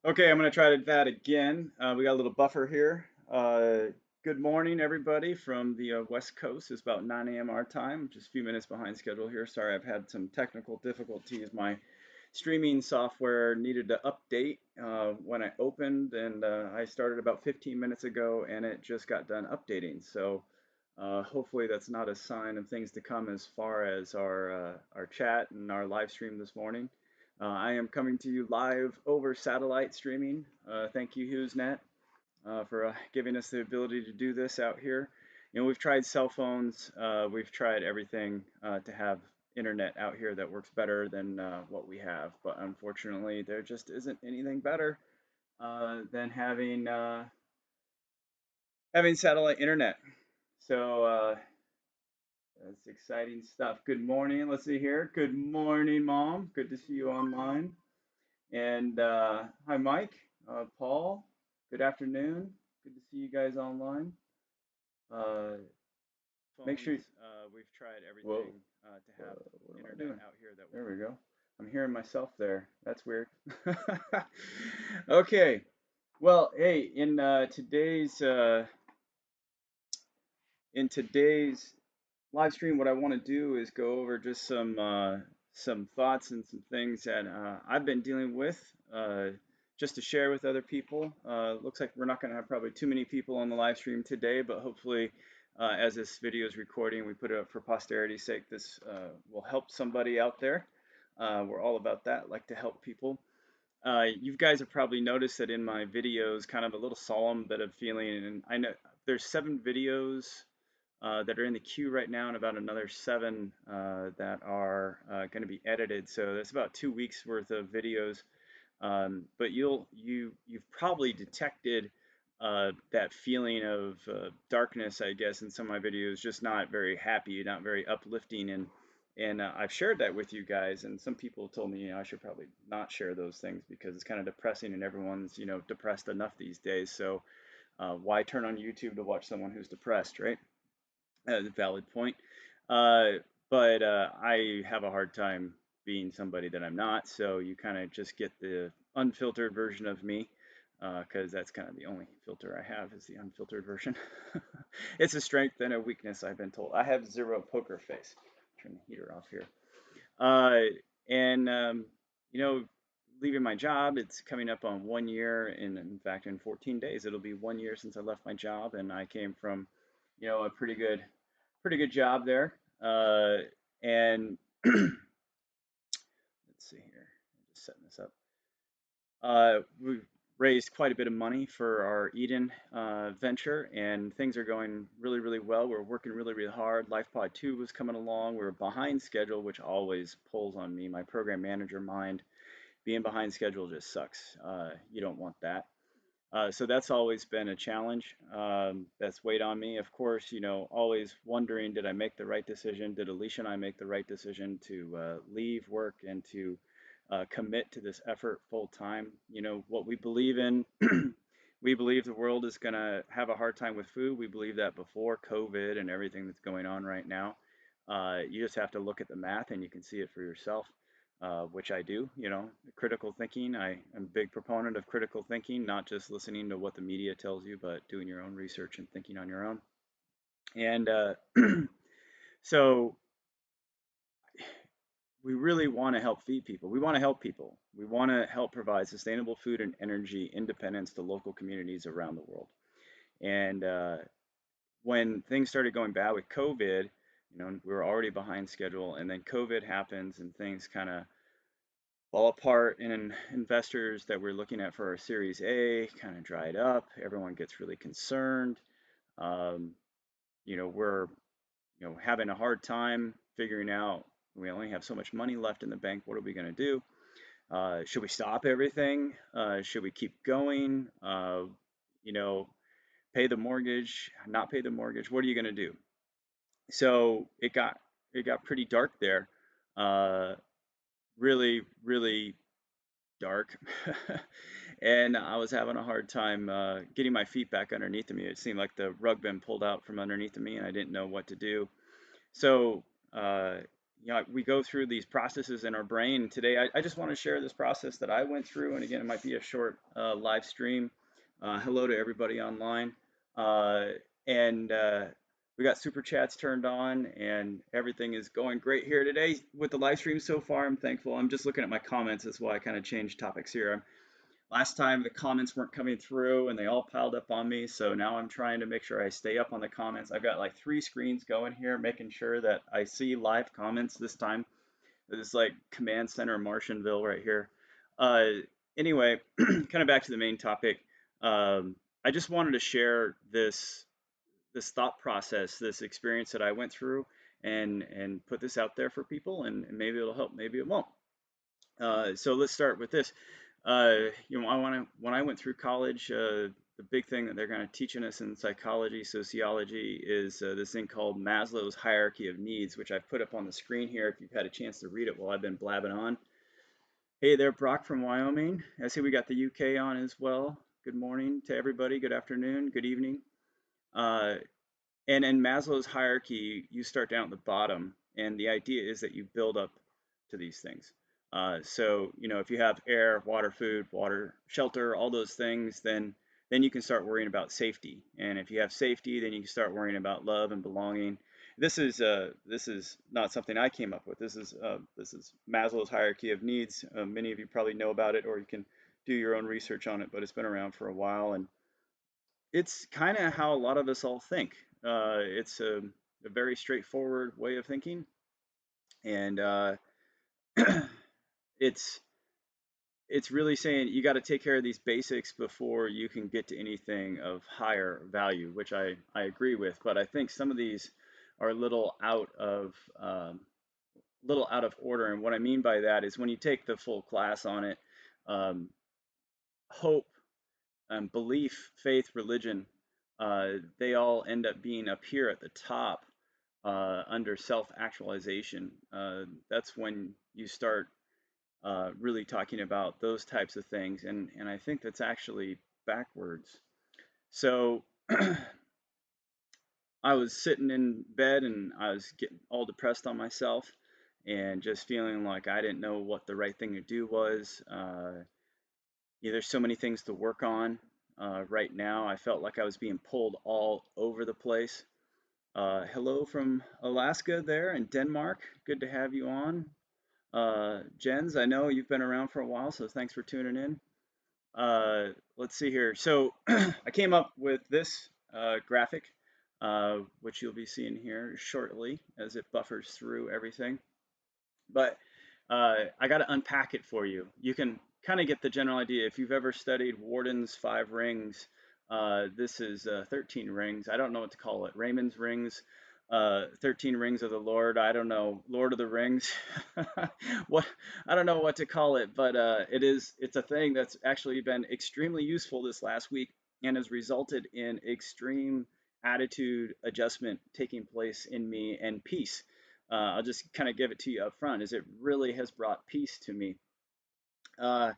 Okay, I'm going to try that again. We got a little buffer here. Good morning, everybody from the West Coast. It's about 9 a.m. our time, just a few minutes behind schedule here. Sorry, I've had some technical difficulties. My streaming software needed to update when I opened, and I started about 15 minutes ago, and it just got done updating. So hopefully that's not a sign of things to come as far as our chat and our live stream this morning. I am coming to you live over satellite streaming. Thank you, HughesNet, for giving us the ability to do this out here. You know, we've tried cell phones, we've tried everything to have internet out here that works better than what we have, but unfortunately, there just isn't anything better than having satellite internet. So that's exciting stuff. Good morning. Let's see here. Good morning, Mom. Good to see you online. And hi, Mike, Paul. Good afternoon. Good to see you guys online. Uh, Make sure we've tried everything to have internet out here that. There we go. I'm hearing myself there. That's weird. Okay. Well, hey, in today's live stream, what I want to do is go over just some thoughts and some things that I've been dealing with, just to share with other people. Looks like we're not going to have probably too many people on the live stream today, but hopefully, as this video is recording, we put it up for posterity's sake. This will help somebody out there. We're all about that, like to help people. You guys have probably noticed that in my videos, kind of a little solemn bit of feeling, and I know there's 7 videos that are in the queue right now, and about another 7 that are going to be edited. So that's about 2 weeks worth of videos. But you've probably detected that feeling of darkness, I guess, in some of my videos, just not very happy, not very uplifting, and I've shared that with you guys. And some people told me, I should probably not share those things because it's kind of depressing, and everyone's depressed enough these days. So why turn on YouTube to watch someone who's depressed, right? That's a valid point. Uh, but I have a hard time being somebody that I'm not, so you kind of just get the unfiltered version of me, because that's kind of the only filter I have is the unfiltered version. It's a strength and a weakness, I've been told. I have zero poker face. Turn the heater off here. And you know, leaving my job, it's coming up on 1 year, and in fact, in 14 days, it'll be 1 year since I left my job, and I came from, a pretty good job there. And let's see here, I'm just setting this up. We've raised quite a bit of money for our Eden venture, and things are going really, really well. We're working really, really hard. LifePod 2 was coming along. We were behind schedule, which always pulls on me. My program manager mind, being behind schedule just sucks. You don't want that. So that's always been a challenge, that's weighed on me. Of course, always wondering, did I make the right decision? Did Alicia and I make the right decision to leave work and to commit to this effort full time? What we believe in. We believe the world is going to have a hard time with food. We believe that before COVID and everything that's going on right now. You just have to look at the math and you can see it for yourself, which I do. Critical thinking. I am a big proponent of critical thinking, not just listening to what the media tells you, but doing your own research and thinking on your own. And so we really want to help feed people. We want to help people. We want to help provide sustainable food and energy independence to local communities around the world. And when things started going bad with COVID, we were already behind schedule, and then COVID happens, and things kind of fall apart, and investors that we're looking at for our Series A kind of dried up. Everyone gets really concerned. Um, we're having a hard time figuring out. We only have so much money left in the bank. What are we going to do? Should we stop everything? Should we keep going? You know, Pay the mortgage? Not pay the mortgage? What are you going to do? So it got pretty dark there. Uh, Really, really dark. And I was having a hard time getting my feet back underneath of me. It seemed like the rug been pulled out from underneath of me, and I didn't know what to do. So we go through these processes in our brain. Today, I just want to share this process that I went through. And again, it might be a short live stream. Hello to everybody online. Uh, and we got super chats turned on, and everything is going great here today with the live stream so far. I'm thankful. I'm just looking at my comments. That's why I kind of changed topics here. Last time the comments weren't coming through and they all piled up on me, so now I'm trying to make sure I stay up on the comments. I've got like 3 screens going here, making sure that I see live comments this time. This is like Command Center Martianville right here. Uh, anyway, kind of back to the main topic. I just wanted to share this thought process, this experience that I went through, and put this out there for people, and maybe it'll help, maybe it won't. So let's start with this. When I went through college, the big thing that they're kind of teaching us in psychology, sociology, is this thing called Maslow's hierarchy of needs, which I've put up on the screen here. If you've had a chance to read it while I've been blabbing on. Hey there, Brock from Wyoming. I see we got the UK on as well. Good morning to everybody. Good afternoon. Good evening. Uh, and in Maslow's hierarchy, you start down at the bottom, and the idea is that you build up to these things. So, if you have air, water, food, water, shelter, all those things, then you can start worrying about safety. And if you have safety, then you can start worrying about love and belonging. This is not something I came up with. This is Maslow's hierarchy of needs. Many of you probably know about it, or you can do your own research on it. But it's been around for a while, and it's kind of how a lot of us all think. It's a very straightforward way of thinking, and it's it's really saying you got to take care of these basics before you can get to anything of higher value, which I agree with. But I think some of these are a little out of order. And what I mean by that is when you take the full class on it, um, hope, belief, faith, religion, they all end up being up here at the top under self-actualization. That's when you start really talking about those types of things, and I think that's actually backwards. So I was sitting in bed and I was getting all depressed on myself and just feeling like I didn't know what the right thing to do was. There's so many things to work on right now. I felt like I was being pulled all over the place. Hello from Alaska there and Denmark. Good to have you on. Jens, I know you've been around for a while, so thanks for tuning in. Let's see here. So I came up with this graphic, which you'll be seeing here shortly as it buffers through everything. But I got to unpack it for you. You can kind of get the general idea. If you've ever studied Warden's Five Rings, this is 13 rings. I don't know what to call it. Raymond's Rings, 13 Rings of the Lord. I don't know. Lord of the Rings. What I don't know what to call it, but it's a thing that's actually been extremely useful this last week and has resulted in extreme attitude adjustment taking place in me and peace. I'll just kind of give it to you up front, as it really has brought peace to me. Uh,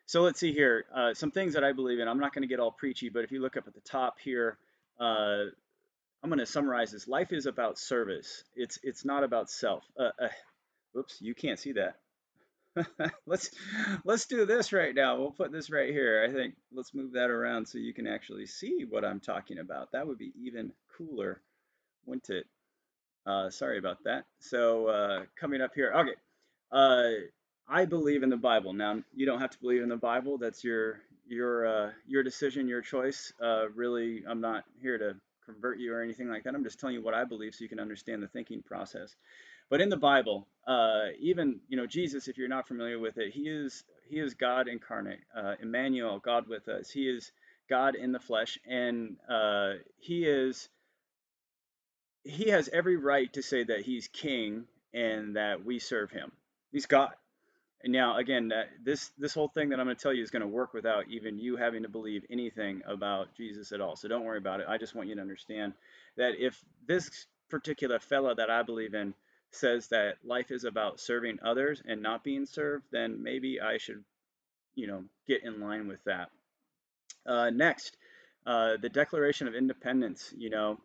so let's see here. Some things that I believe in. I'm not going to get all preachy, but if you look up at the top here, I'm going to summarize this. Life is about service. It's not about self. Whoops, you can't see that. let's let's do this right now. We'll put this right here. I think let's move that around so you can actually see what I'm talking about. That would be even cooler, wouldn't it? Sorry about that. So coming up here, okay. Uh, I believe in the Bible. Now you don't have to believe in the Bible. That's your decision, your choice. Really, I'm not here to convert you or anything like that. I'm just telling you what I believe so you can understand the thinking process. But in the Bible, even Jesus, if you're not familiar with it, he is God incarnate, Emmanuel, God with us. He is God in the flesh, and he has every right to say that he's king and that we serve him. He's God. And now, again, this whole thing that I'm going to tell you is going to work without even you having to believe anything about Jesus at all. So don't worry about it. I just want you to understand that if this particular fella that I believe in says that life is about serving others and not being served, then maybe I should, get in line with that. Next, the Declaration of Independence.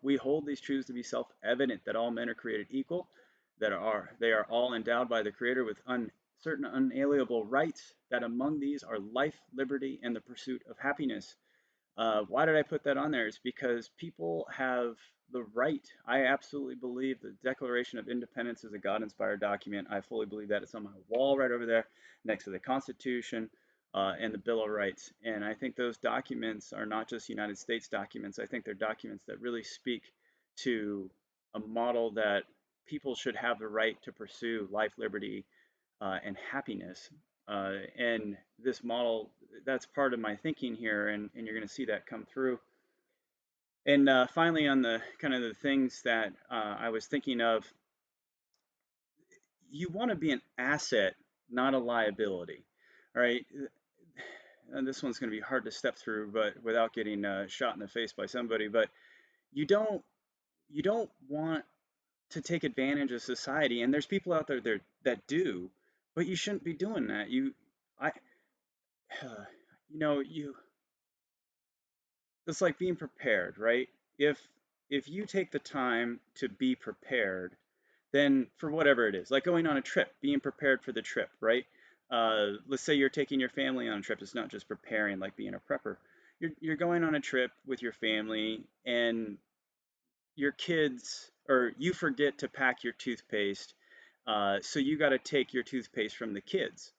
We hold these truths to be self-evident that all men are created equal, they are all endowed by the Creator with certain unalienable rights, that among these are life, liberty, and the pursuit of happiness. Why did I put that on there? It's because people have the right. I absolutely believe the Declaration of Independence is a God-inspired document. I fully believe that. It's on my wall right over there next to the Constitution and the Bill of Rights. And I think those documents are not just United States documents. I think they're documents that really speak to a model that people should have the right to pursue life, liberty, and happiness. And this model, that's part of my thinking here, and you're going to see that come through. And finally, on the kind of the things that I was thinking of, you want to be an asset, not a liability. All right. And this one's going to be hard to step through, but without getting shot in the face by somebody. But you don't you don't want to take advantage of society, and there's people out there that do, but you shouldn't be doing that. I, you know, you it's like being prepared, right? If if you take the time to be prepared, then for whatever it is, like going on a trip, being prepared for the trip, right? Let's say you're taking your family on a trip. It's not just preparing, like being a prepper. You're going on a trip with your family, and your kids or you forget to pack your toothpaste, so you got to take your toothpaste from the kids.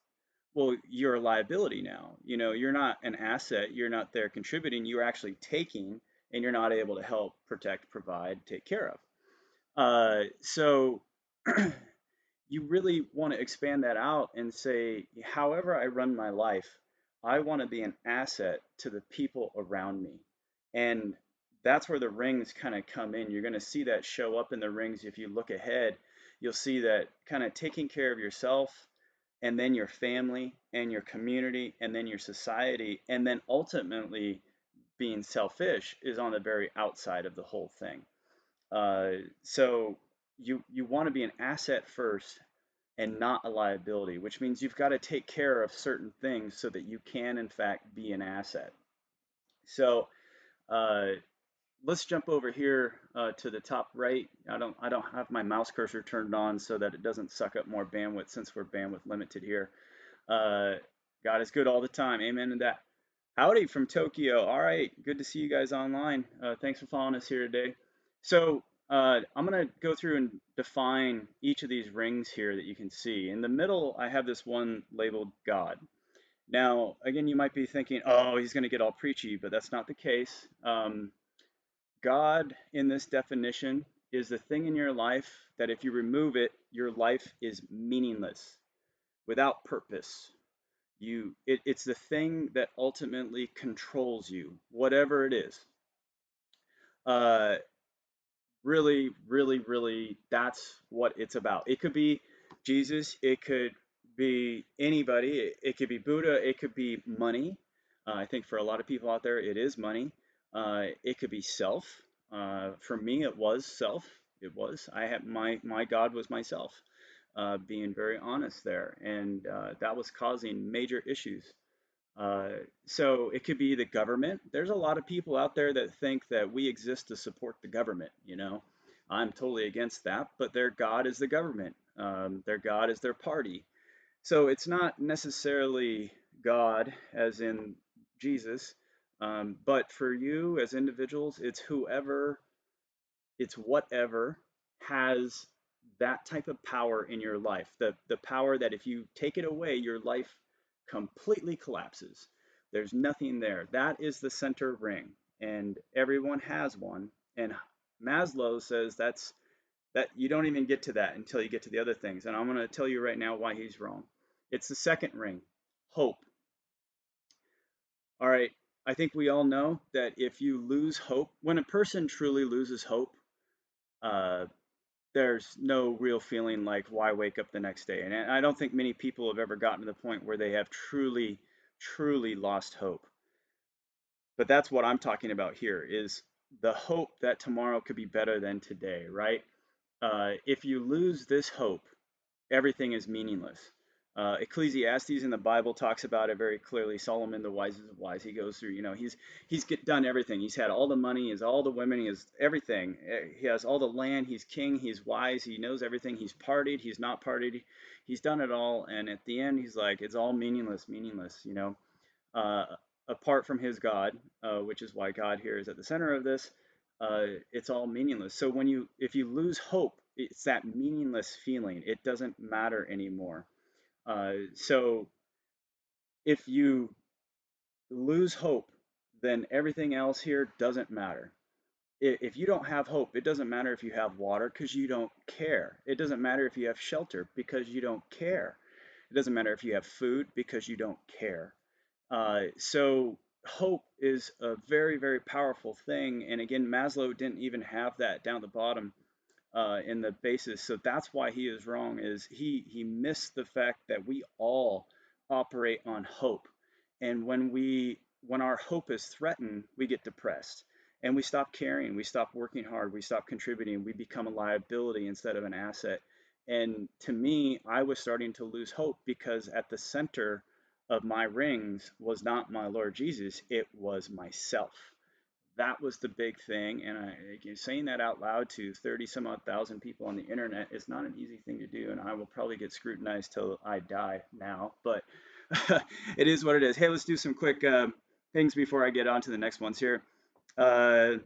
Well, you're a liability now. You know, you're not an asset. You're not there contributing. You're actually taking, and you're not able to help, protect, provide, take care of. So you really want to expand that out and say, however I run my life, I want to be an asset to the people around me. And that's where the rings kind of come in. You're going to see that show up in the rings. If you look ahead, you'll see that kind of taking care of yourself, and then your family, and your community, and then your society, and then ultimately being selfish is on the very outside of the whole thing. So you want to be an asset first and not a liability, which means you've got to take care of certain things so that you can, in fact, be an asset. So uh, let's jump over here to the top right. I don't have my mouse cursor turned on so that it doesn't suck up more bandwidth since we're bandwidth limited here. Uh, God is good all the time. Amen to that. Howdy from Tokyo. All right, good to see you guys online. Thanks for following us here today. So I'm going to go through and define each of these rings here that you can see. In the middle, I have this one labeled God. Now, again, you might be thinking, oh, he's going to get all preachy, but that's not the case. God, in this definition, is the thing in your life that if you remove it, your life is meaningless, without purpose. It's the thing that ultimately controls you, whatever it is. Uh, really, really, really, that's what it's about. It could be Jesus, it could be anybody, it could be Buddha, it could be money. I think for a lot of people out there, it is money. It could be self. For me, it was self. It was. I had my God was myself. Being very honest there, and that was causing major issues. Uh, so it could be the government. There's a lot of people out there that think that we exist to support the government, you know. I'm totally against that, but their God is the government. Their God is their party. So it's not necessarily God, as in Jesus, but for you as individuals, it's whatever has that type of power in your life. The power that if you take it away, your life completely collapses. There's nothing there. That is the center ring, and everyone has one. And Maslow says that you don't even get to that until you get to the other things. And I'm going to tell you right now why he's wrong. It's the second ring, hope. All right. I think we all know that if you lose hope, when a person truly loses hope, uh, there's no real feeling like why wake up the next day. And I don't think many people have ever gotten to the point where they have truly, truly lost hope. But that's what I'm talking about here is the hope that tomorrow could be better than today, right? If you lose this hope, everything is meaningless. Ecclesiastes in the Bible talks about it very clearly. Solomon, the wisest of wise, he goes through. Done everything. He's had all the money, he has all the women, he has everything. He has all the land. He's king. He's wise. He knows everything. He's partied. He's not partied. He's done it all. And at the end, he's like, it's all meaningless, meaningless. Uh, Apart from his God, which is why God here is at the center of this. It's all meaningless. So if you lose hope, it's that meaningless feeling. It doesn't matter anymore. So if you lose hope, then everything else here doesn't matter. If you don't have hope, it doesn't matter if you have water because you don't care. It doesn't matter if you have shelter because you don't care. It doesn't matter if you have food because you don't care. So hope is a very, very powerful thing. And again, Maslow didn't even have that down at the bottom in the basis. So that's why he is wrong. Is he missed the fact that we all operate on hope, and when our hope is threatened, we get depressed and we stop caring, we stop working hard, we stop contributing, we become a liability instead of an asset. And to me, I was starting to lose hope because at the center of my rings was not my Lord Jesus, it was myself. That was the big thing. And saying that out loud to 30 some odd thousand people on the internet is not an easy thing to do. And I will probably get scrutinized till I die now, but it is what it is. Hey, let's do some quick things before I get on to the next ones here. Uh,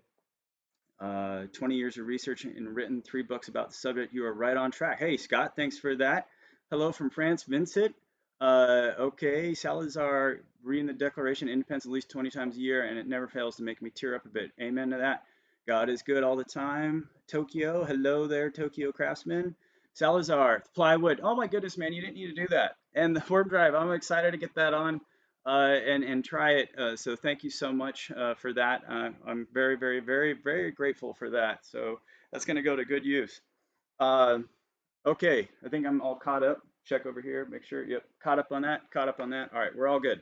20 years of research and written 3 books about the subject. You are right on track. Hey, Scott, thanks for that. Hello from France, Vincent. Okay, Salazar, reading the Declaration of Independence at least 20 times a year, and it never fails to make me tear up a bit. Amen to that. God is good all the time. Tokyo, hello there, Tokyo Craftsman. Salazar, plywood. Oh my goodness, man, you didn't need to do that. And the warp drive, I'm excited to get that on and try it. So thank you so much for that. I'm very, very, very, very grateful for that. So that's going to go to good use. Uh, okay, I think I'm all caught up. Check over here, make sure. Yep, caught up on that. Caught up on that. All right, we're all good.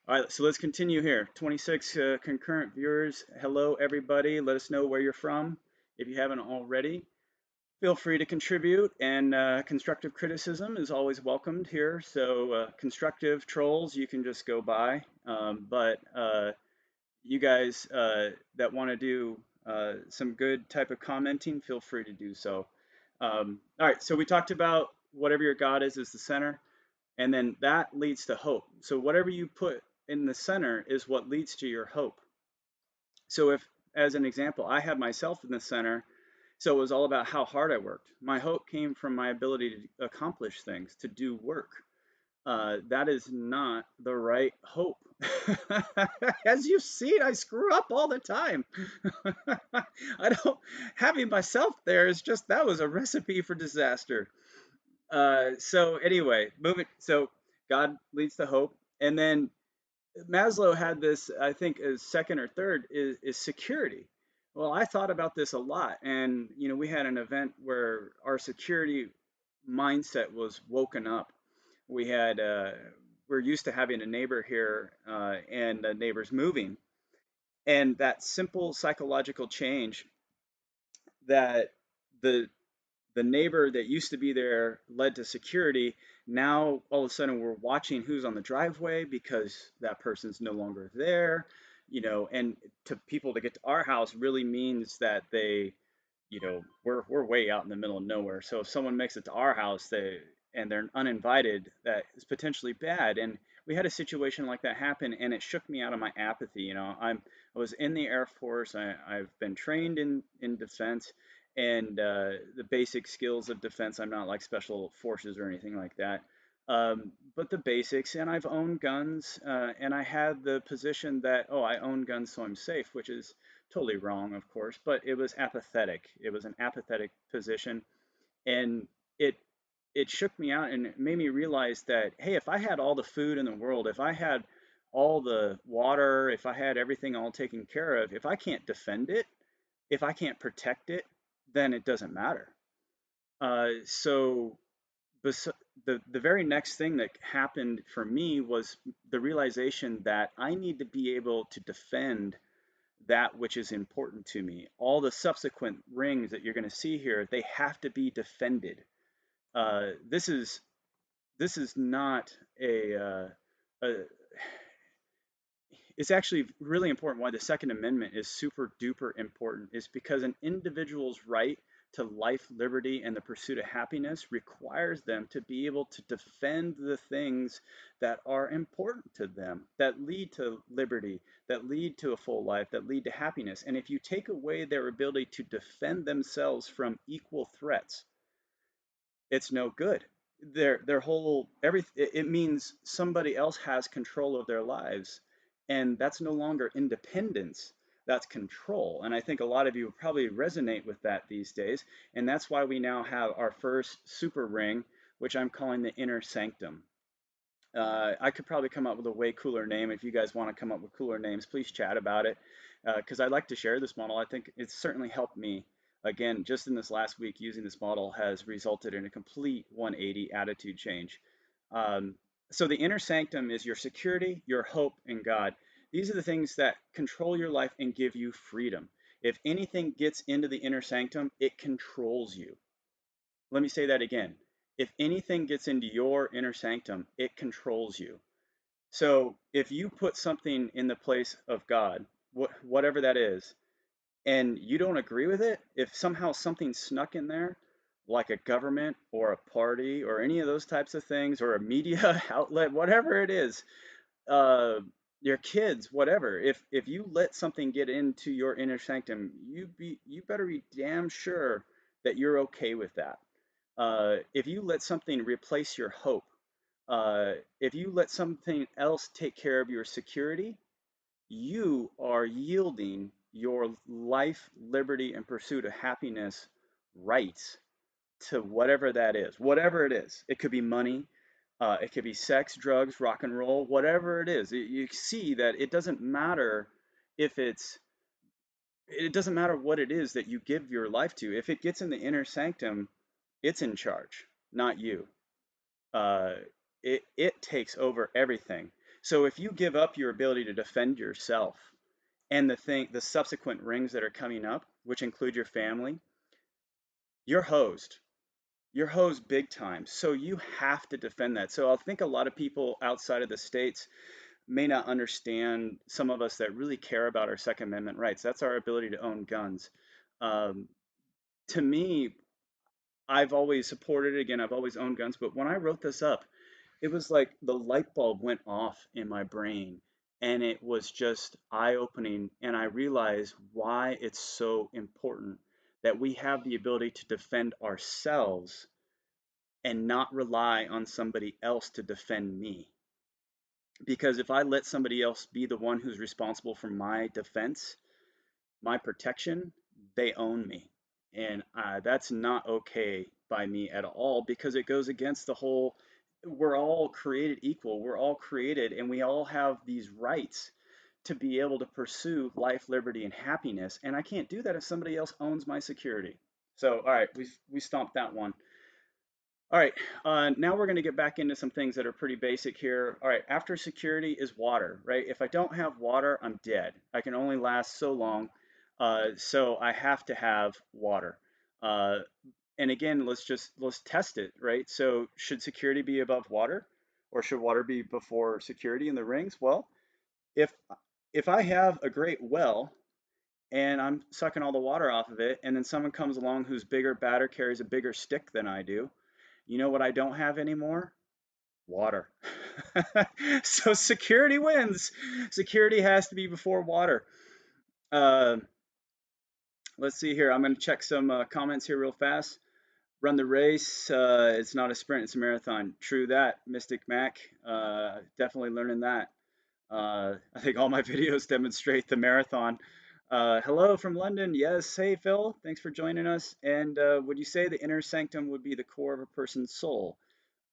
All right, so let's continue here. 26 concurrent viewers. Hello, everybody. Let us know where you're from if you haven't already. Feel free to contribute, and constructive criticism is always welcomed here. So constructive trolls, you can just go by. But you guys that want to do some good type of commenting, feel free to do so. All right, so we talked about whatever your God is the center, and then that leads to hope. So whatever you put in the center is what leads to your hope. So if, as an example, I had myself in the center, so it was all about how hard I worked. My hope came from my ability to accomplish things, to do work. That is not the right hope. As you've seen, I screw up all the time. I don't, having myself there is just, that was a recipe for disaster. So anyway, moving, so God leads to hope. And then Maslow had this, I think, as second or third is security. Well, I thought about this a lot, and we had an event where our security mindset was woken up. We had we're used to having a neighbor here, and the neighbor's moving, and that simple psychological change that the the neighbor that used to be there led to security. Now all of a sudden we're watching who's on the driveway because that person's no longer there, and to people to get to our house really means that we're way out in the middle of nowhere. So if someone makes it to our house, they're uninvited, that is potentially bad. And we had a situation like that happen, and it shook me out of my apathy. I was in the Air Force. I've been trained in defense and the basic skills of defense. I'm not like special forces or anything like that. But the basics, and I've owned guns, and I had the position that, oh, I own guns, so I'm safe, which is totally wrong, of course, but it was apathetic. It was an apathetic position, and it it shook me out and it made me realize that, hey, if I had all the food in the world, if I had all the water, if I had everything all taken care of, if I can't defend it, if I can't protect it, then it doesn't matter. So the very next thing that happened for me was the realization that I need to be able to defend that which is important to me. All the subsequent rings that you're going to see here, they have to be defended. This is this is not a it's actually really important. Why the Second Amendment is super duper important is because an individual's right to life, liberty, and the pursuit of happiness requires them to be able to defend the things that are important to them, that lead to liberty, that lead to a full life, that lead to happiness. And if you take away their ability to defend themselves from equal threats, it's no good. Their whole it means somebody else has control of their lives, and that's no longer independence. That's control. And I think a lot of you probably resonate with that these days. And that's why we now have our first super ring, which I'm calling the inner sanctum. I could probably come up with a way cooler name. If you guys want to come up with cooler names, please chat about it. Because I'd like to share this model. I think it's certainly helped me. Again, just in this last week, using this model has resulted in a complete 180 attitude change. Um, so the inner sanctum is your security, your hope in God. These are the things that control your life and give you freedom. If anything gets into the inner sanctum, it controls you. Let me say that again. If anything gets into your inner sanctum, it controls you. So if you put something in the place of God, whatever that is, and you don't agree with it, if somehow something snuck in there, like a government or a party or any of those types of things, or a media outlet, whatever it is, uh, your kids, whatever, if you let something get into your inner sanctum, you better be damn sure that you're okay with that. If you let something replace your hope, if you let something else take care of your security, you are yielding your life, liberty, and pursuit of happiness rights to whatever that is, whatever it is. It could be money, it could be sex, drugs, rock and roll, whatever it is. You see that it doesn't matter if it doesn't matter what it is that you give your life to. If it gets in the inner sanctum, it's in charge, not you. uh, it takes over everything. So if you give up your ability to defend yourself and the subsequent rings that are coming up, which include your family, you're hosed. You're hosed big time. So you have to defend that. So I think a lot of people outside of the states may not understand, some of us that really care about our Second Amendment rights. That's our ability to own guns. Um, to me, I've always supported it. Again, I've always owned guns, but when I wrote this up, it was like the light bulb went off in my brain, and it was just eye-opening, and I realized why it's so important that we have the ability to defend ourselves and not rely on somebody else to defend me. Because if I let somebody else be the one who's responsible for my defense, my protection, they own me. And that's not okay by me at all, because it goes against the whole, we're all created equal. We're all created and we all have these rights to be able to pursue life, liberty, and happiness. And I can't do that if somebody else owns my security. So, all right, we stomped that one. All right, now we're going to get back into some things that are pretty basic here. All right, after security is water, right? If I don't have water, I'm dead. I can only last so long, so I have to have water. Uh, and again, let's test it, right? So should security be above water, or should water be before security in the rings? Well, if if I have a great well and I'm sucking all the water off of it, and then someone comes along who's bigger, badder, carries a bigger stick than I do, you know what I don't have anymore? Water. So security wins. Security has to be before water. Uh, let's see here. I'm going to check some comments here real fast. Run the race. It's not a sprint, it's a marathon. True that, Mystic Mac. Definitely learning that. I think all my videos demonstrate the marathon. Hello from London. Yes. Hey, Phil. Thanks for joining us. And would you say the inner sanctum would be the core of a person's soul?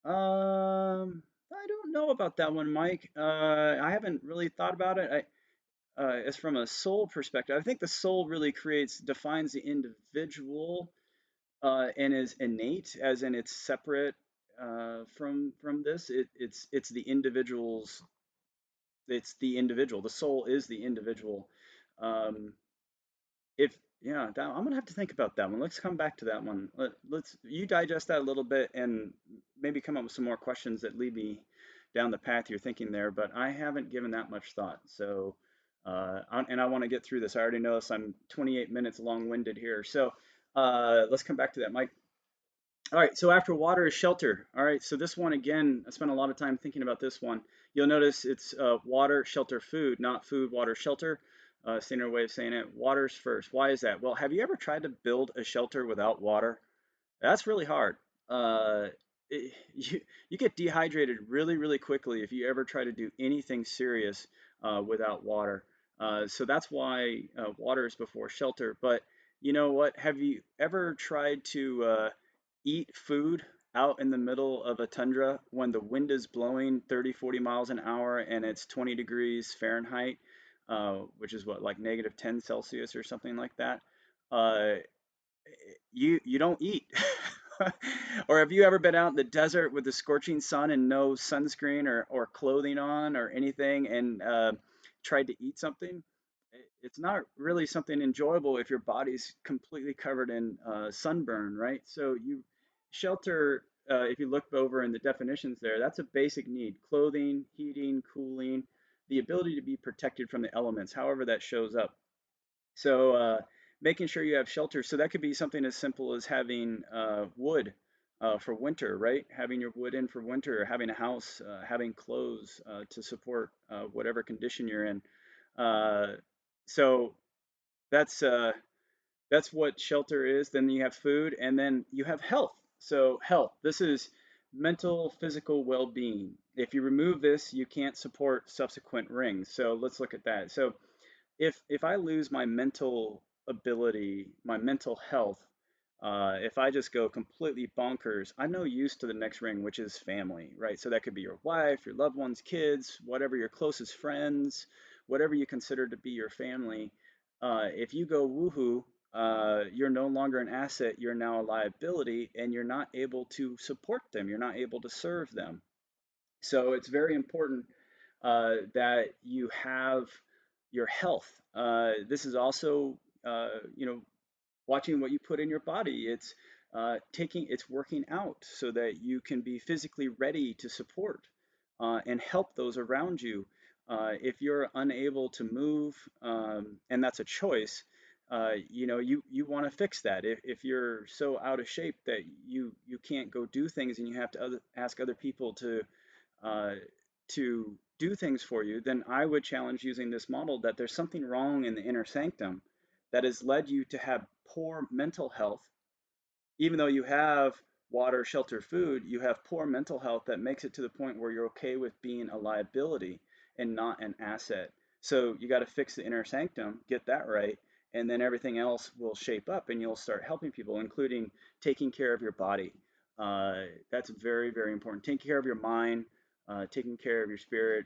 I don't know about that one, Mike. I haven't really thought about it. As from a soul perspective, I think the soul really defines the individual, and is innate, as in it's separate from this. It's the individual's. It's the individual. The soul is the individual. Um, if Yeah, I'm gonna have to think about that one. Let's come back to that one. Let's you digest that a little bit and maybe come up with some more questions that lead me down the path you're thinking there. But I haven't given that much thought. So, and I want to get through this. I already noticed I'm 28 minutes long-winded here. So, let's come back to that, Mike. All right, so after water is shelter. All right, so this one again, I spent a lot of time thinking about this one. You'll notice it's water, shelter, food, not food, water, shelter. Standard way of saying it. Water's first. Why is that? Well, have you ever tried to build a shelter without water? That's really hard. Uh, you you get dehydrated really, really quickly if you ever try to do anything serious without water. So that's why water is before shelter. But you know what? Have you ever tried to eat food out in the middle of a tundra when the wind is blowing 30, 40 miles an hour and it's 20 degrees Fahrenheit, which is what, like negative 10 Celsius or something like that? Uh, you don't eat. Or have you ever been out in the desert with the scorching sun and no sunscreen or clothing on or anything and tried to eat something? It's not really something enjoyable if your body's completely covered in sunburn, right? So you shelter, if you look over in the definitions there, that's a basic need: clothing, heating, cooling, the ability to be protected from the elements, however that shows up. So making sure you have shelter. So that could be something as simple as having wood for winter, right? Having your wood in for winter, having a house, having clothes to support whatever condition you're in. Uh, so that's uh, that's what shelter is. Then you have food, and then you have health. So health. This is mental, physical well-being. If you remove this, you can't support subsequent rings. So let's look at that. So if I lose my mental ability, my mental health, if I just go completely bonkers, I'm no use to the next ring, which is family, right? So that could be your wife, your loved ones, kids, whatever, your closest friends, whatever you consider to be your family. If you go woohoo, you're no longer an asset, you're now a liability, and you're not able to support them, you're not able to serve them. So it's very important that you have your health. This is also, you know, watching what you put in your body. It's working out so that you can be physically ready to support and help those around you. If you're unable to move, and that's a choice, you want to fix that. If you're so out of shape that you can't go do things and you have to ask other people uh, to do things for you, then I would challenge using this model that there's something wrong in the inner sanctum that has led you to have poor mental health. Even though you have water, shelter, food, you have poor mental health that makes it to the point where you're okay with being a liability and not an asset. So you got to fix the inner sanctum, get that right, and then everything else will shape up and you'll start helping people, including taking care of your body. That's very, very important. Taking care of your mind, taking care of your spirit,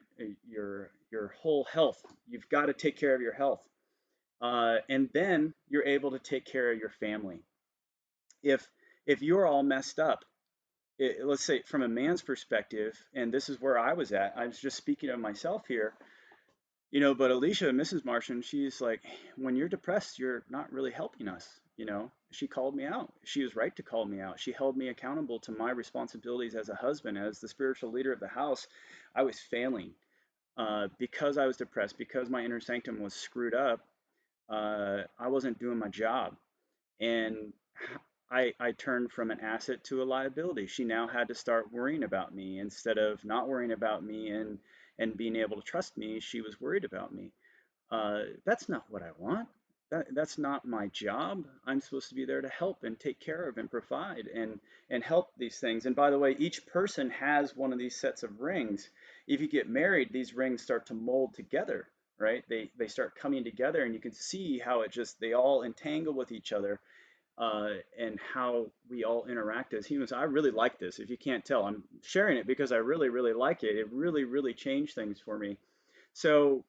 your whole health. You've got to take care of your health, and then you're able to take care of your family. If you're all messed up, let's say from a man's perspective, and this is where I was at. I was just speaking of myself here, but Alicia, Mrs. Martian, she's like, when you're depressed, you're not really helping us. She called me out. She was right to call me out. She held me accountable to my responsibilities as a husband, as the spiritual leader of the house. I was failing because I was depressed, because my inner sanctum was screwed up. I wasn't doing my job, and I turned from an asset to a liability. She now had to start worrying about me instead of not worrying about me and being able to trust me. She was worried about me. That's not what I want. That's not my job. I'm supposed to be there to help and take care of and provide and help these things. And by the way, each person has one of these sets of rings. If you get married, these rings start to mold together, right? They start coming together, and you can see how they all entangle with each other, and how we all interact as humans. I really like this. If you can't tell, I'm sharing it because I really, really like it. It really, really changed things for me. So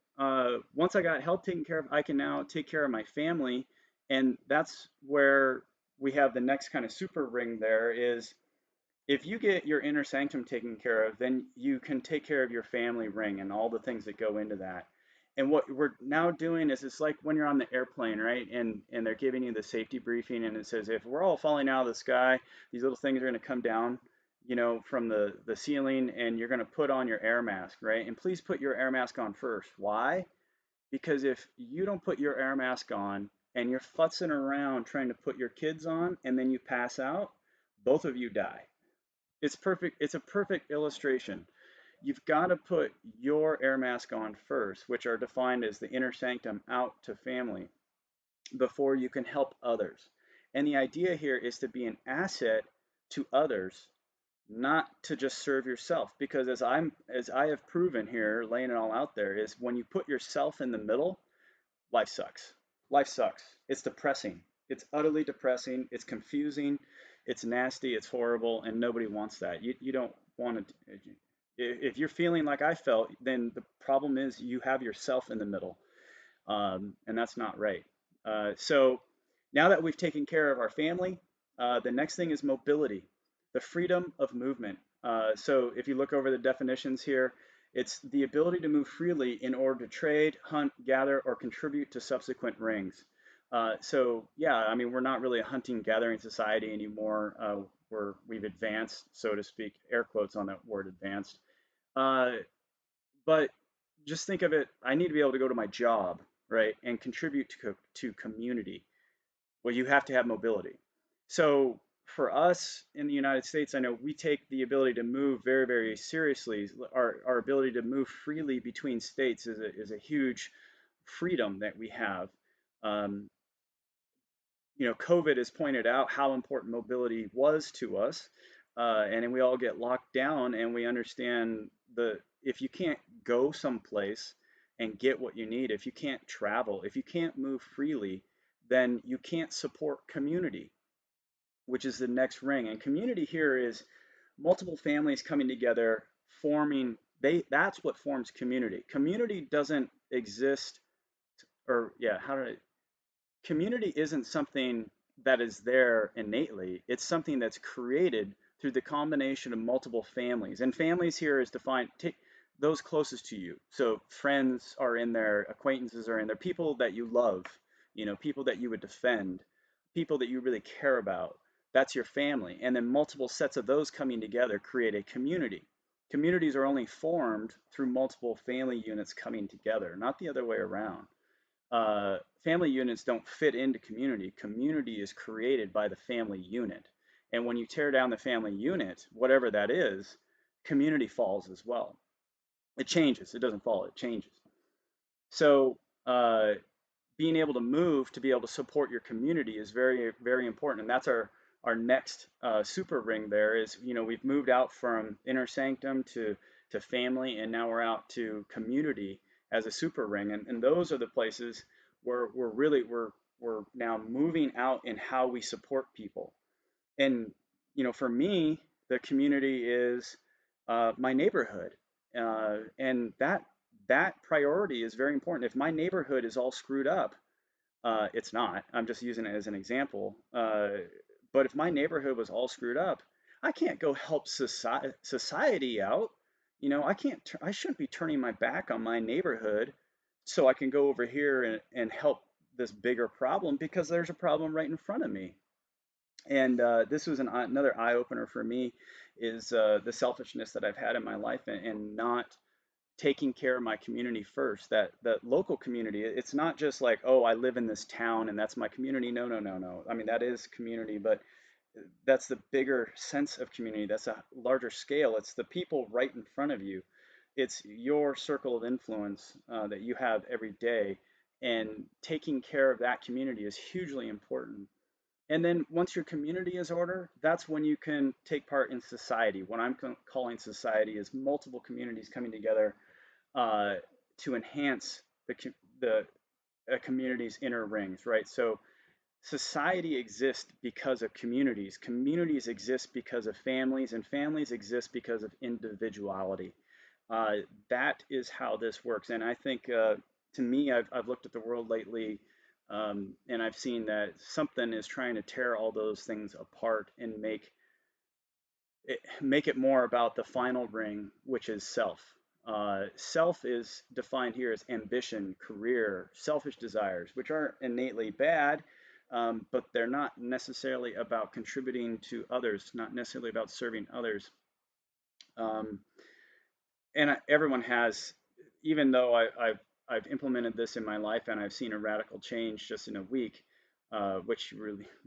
once I got health taken care of, I can now take care of my family, and that's where we have the next kind of super ring. There is, if you get your inner sanctum taken care of, then you can take care of your family ring and all the things that go into that. And what we're now doing is it's like when you're on the airplane, right? And they're giving you the safety briefing, and it says if we're all falling out of the sky, these little things are going to come down, from the ceiling, and you're going to put on your air mask, right? And please put your air mask on first. Why? Because if you don't put your air mask on and you're futzing around trying to put your kids on and then you pass out, both of you die. It's perfect. It's a perfect illustration. You've got to put your air mask on first, which are defined as the inner sanctum out to family, before you can help others. And the idea here is to be an asset to others, not to just serve yourself. Because as I have proven here, laying it all out there, is when you put yourself in the middle, life sucks. Life sucks. It's depressing. It's utterly depressing. It's confusing. It's nasty. It's horrible, and nobody wants that. You don't want to. If you're feeling like I felt, then the problem is you have yourself in the middle, and that's not right. So now that we've taken care of our family, the next thing is mobility, the freedom of movement. So if you look over the definitions here, it's the ability to move freely in order to trade, hunt, gather, or contribute to subsequent rings. So yeah, I mean, we're not really a hunting gathering society anymore. We've advanced, so to speak, air quotes on that word advanced. Uh, but just think of it, I need to be able to go to my job, right, and contribute to community. Well, you have to have mobility. So for us in the United States, I know we take the ability to move very, very seriously. Our ability to move freely between states is a huge freedom that we have. Um, COVID has pointed out how important mobility was to us, and then we all get locked down, and we understand the if you can't go someplace and get what you need, if you can't travel, if you can't move freely, then you can't support community, which is the next ring. And community here is multiple families coming together, forming. That's what forms community. Community doesn't exist, or yeah, how did I community isn't something that is there innately. It's something that's created through the combination of multiple families. And families here is defined, take those closest to you. So friends are in there, acquaintances are in there, people that you love, people that you would defend, people that you really care about. That's your family. And then multiple sets of those coming together create a community. Communities are only formed through multiple family units coming together, not the other way around. Family units don't fit into community. Community is created by the family unit. And when you tear down the family unit, whatever that is, community falls as well. It changes. It doesn't fall, it changes. So, being able to move to be able to support your community is very, very important. And that's our next super ring there is, we've moved out from inner sanctum to family, and now we're out to community as a super ring. And those are the places where we're now moving out in how we support people. And for me, the community is my neighborhood, and that priority is very important. If my neighborhood is all screwed up, it's not. I'm just using it as an example. But if my neighborhood was all screwed up, I can't go help society out. I can't. I shouldn't be turning my back on my neighborhood so I can go over here and help this bigger problem, because there's a problem right in front of me. And this was another eye opener for me, is the selfishness that I've had in my life, and not taking care of my community first. That local community, it's not just like, oh, I live in this town and that's my community. No, no, no, no. I mean, that is community, but that's the bigger sense of community. That's a larger scale. It's the people right in front of you. It's your circle of influence that you have every day, and taking care of that community is hugely important. And then once your community is order, that's when you can take part in society. What I'm calling society is multiple communities coming together uh, to enhance the a community's inner rings, right? So society exists because of communities. Communities exist because of families, and families exist because of individuality. That is how this works. And I think, to me, I've looked at the world lately, and I've seen that something is trying to tear all those things apart and make it more about the final ring, which is self. Self is defined here as ambition, career, selfish desires, which aren't innately bad, but they're not necessarily about contributing to others, not necessarily about serving others. Um, and everyone has, even though I've implemented this in my life and I've seen a radical change just in a week, which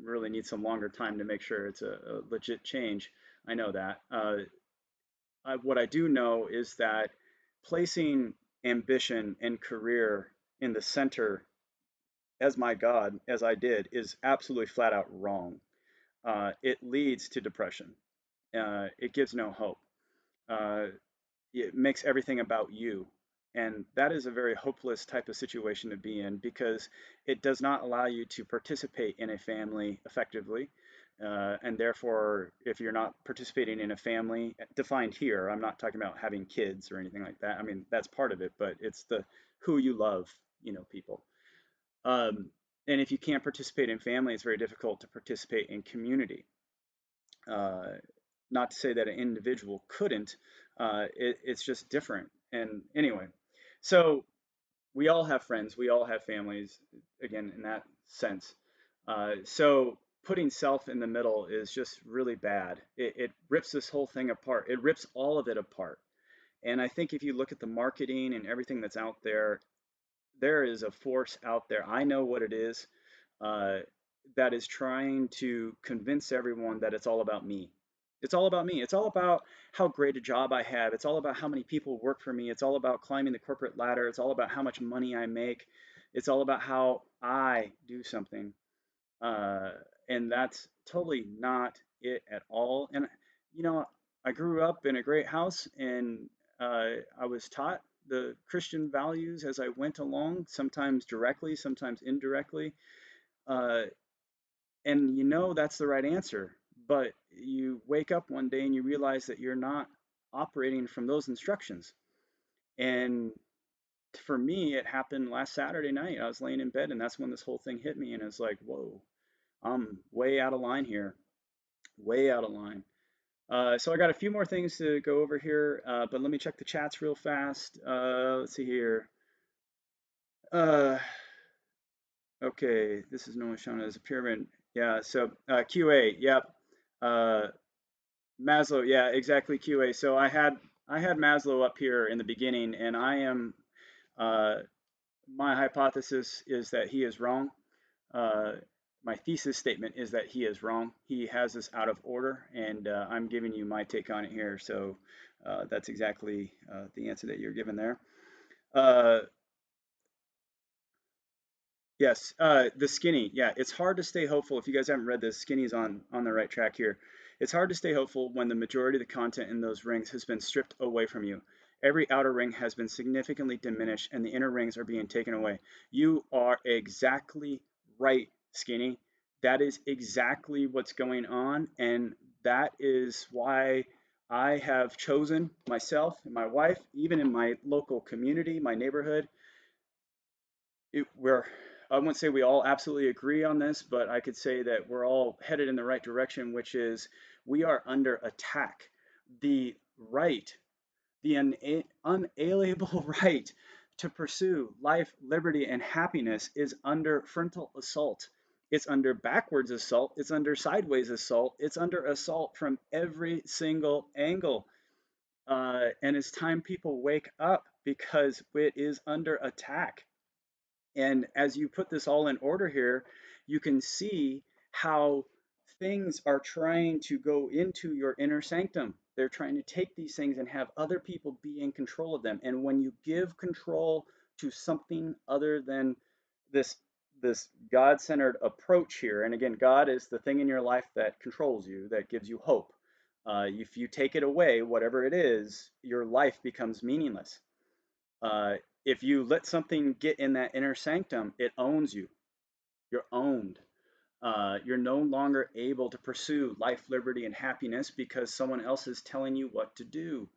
really needs some longer time to make sure it's a legit change. I know that. What I do know is that placing ambition and career in the center as my God, as I did, is absolutely flat out wrong. It leads to depression. It gives no hope. Uh, it makes everything about you. And that is a very hopeless type of situation to be in because it does not allow you to participate in a family effectively. And therefore, if you're not participating in a family, defined here, I'm not talking about having kids or anything like that. I mean, that's part of it, but it's the who you love, people. Um, and if you can't participate in family, it's very difficult to participate in community. Uh, Not to say that an individual couldn't, it's just different. And anyway, so we all have friends, we all have families, again, in that sense. So putting self in the middle is just really bad. It rips this whole thing apart, it rips all of it apart. And I think if you look at the marketing and everything that's out there, there is a force out there. I know what it is, uh, that is trying to convince everyone that it's all about me. It's all about me. It's all about how great a job I have. It's all about how many people work for me. It's all about climbing the corporate ladder. It's all about how much money I make. It's all about how I do something. Uh, and that's totally not it at all. And, you know, I grew up in a great house and I was taught the Christian values as I went along, sometimes directly, sometimes indirectly. Uh, and that's the right answer. But you wake up one day and you realize that you're not operating from those instructions. And for me, it happened last Saturday night. I was laying in bed and that's when this whole thing hit me. And it's like, whoa, I'm way out of line here, way out of line. So I got a few more things to go over here, but let me check the chats real fast. Let's see here. Uh, okay, this is normally shown as a pyramid. Yeah, so QA, yep. Uh, Maslow, yeah, exactly QA. So I had Maslow up here in the beginning, and uh, my hypothesis is that he is wrong. Uh, my thesis statement is that he is wrong. He has this out of order, and I'm giving you my take on it here. So that's exactly the answer that you're given there. Uh, Yes, the Skinny. Yeah, it's hard to stay hopeful. If you guys haven't read this, Skinny's on the right track here. It's hard to stay hopeful when the majority of the content in those rings has been stripped away from you. Every outer ring has been significantly diminished, and the inner rings are being taken away. You are exactly right, Skinny. That is exactly what's going on, and that is why I have chosen myself and my wife, even in my local community, my neighborhood, we're I wouldn't say we all absolutely agree on this, but I could say that we're all headed in the right direction, which is we are under attack. The right, the unalienable right to pursue life, liberty, and happiness is under frontal assault. It's under backwards assault. It's under sideways assault. It's under assault from every single angle. And it's time people wake up because it is under attack. And as you put this all in order here, you can see how things are trying to go into your inner sanctum. They're trying to take these things and have other people be in control of them. And when you give control to something other than this this God-centered approach here, and again, God is the thing in your life that controls you, that gives you hope. If you take it away, whatever it is, your life becomes meaningless. Uh, if you let something get in that inner sanctum, it owns you. You're owned. You're no longer able to pursue life, liberty, and happiness because someone else is telling you what to do.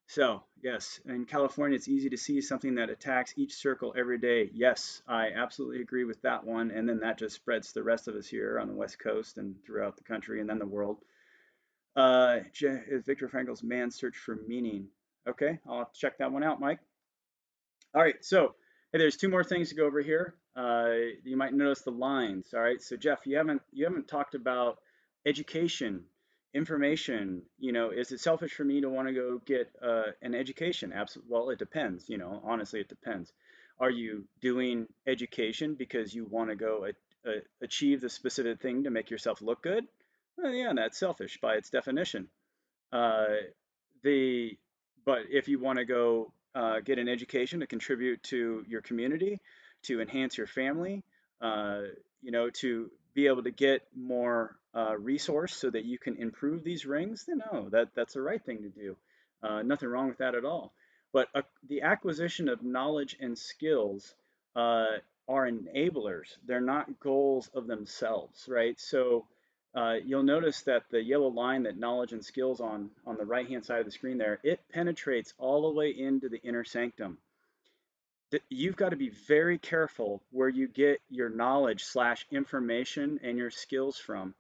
So, yes, in California, it's easy to see something that attacks each circle every day. Yes, I absolutely agree with that one. And then that just spreads to the rest of us here on the West Coast and throughout the country and then the world. Is Viktor Frankl's Man's Search for Meaning. Okay, I'll have to check that one out, Mike. All right, so hey, there's two more things to go over here. You might notice the lines. All right, so Jeff, you haven't talked about education, information. Is it selfish for me to want to go get an education? Absolutely. Well, it depends. Honestly, it depends. Are you doing education because you want to go achieve the specific thing to make yourself look good? Well, yeah, that's selfish by its definition. Uh, the but if you want to go get an education to contribute to your community, to enhance your family, uh, to be able to get more resource so that you can improve these rings, then no, that's the right thing to do. Nothing wrong with that at all. But the acquisition of knowledge and skills uh, are enablers. They're not goals of themselves, right? So you'll notice that the yellow line, that knowledge and skills on the right hand side of the screen there, it penetrates all the way into the inner sanctum. You've got to be very careful where you get your knowledge slash information and your skills from.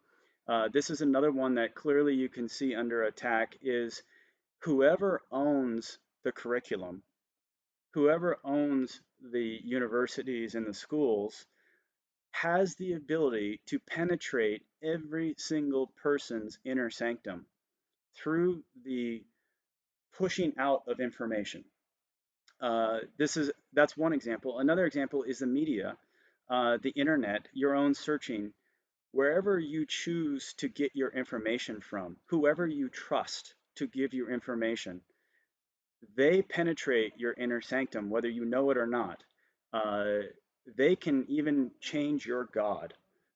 This is another one that clearly you can see under attack is whoever owns the curriculum, whoever owns the universities and the schools has the ability to penetrate every single person's inner sanctum through the pushing out of information. That's one example. Another example is the media, the internet, your own searching, wherever you choose to get your information from, whoever you trust to give you information, they penetrate your inner sanctum, whether you know it or not. Uh, they can even change your God.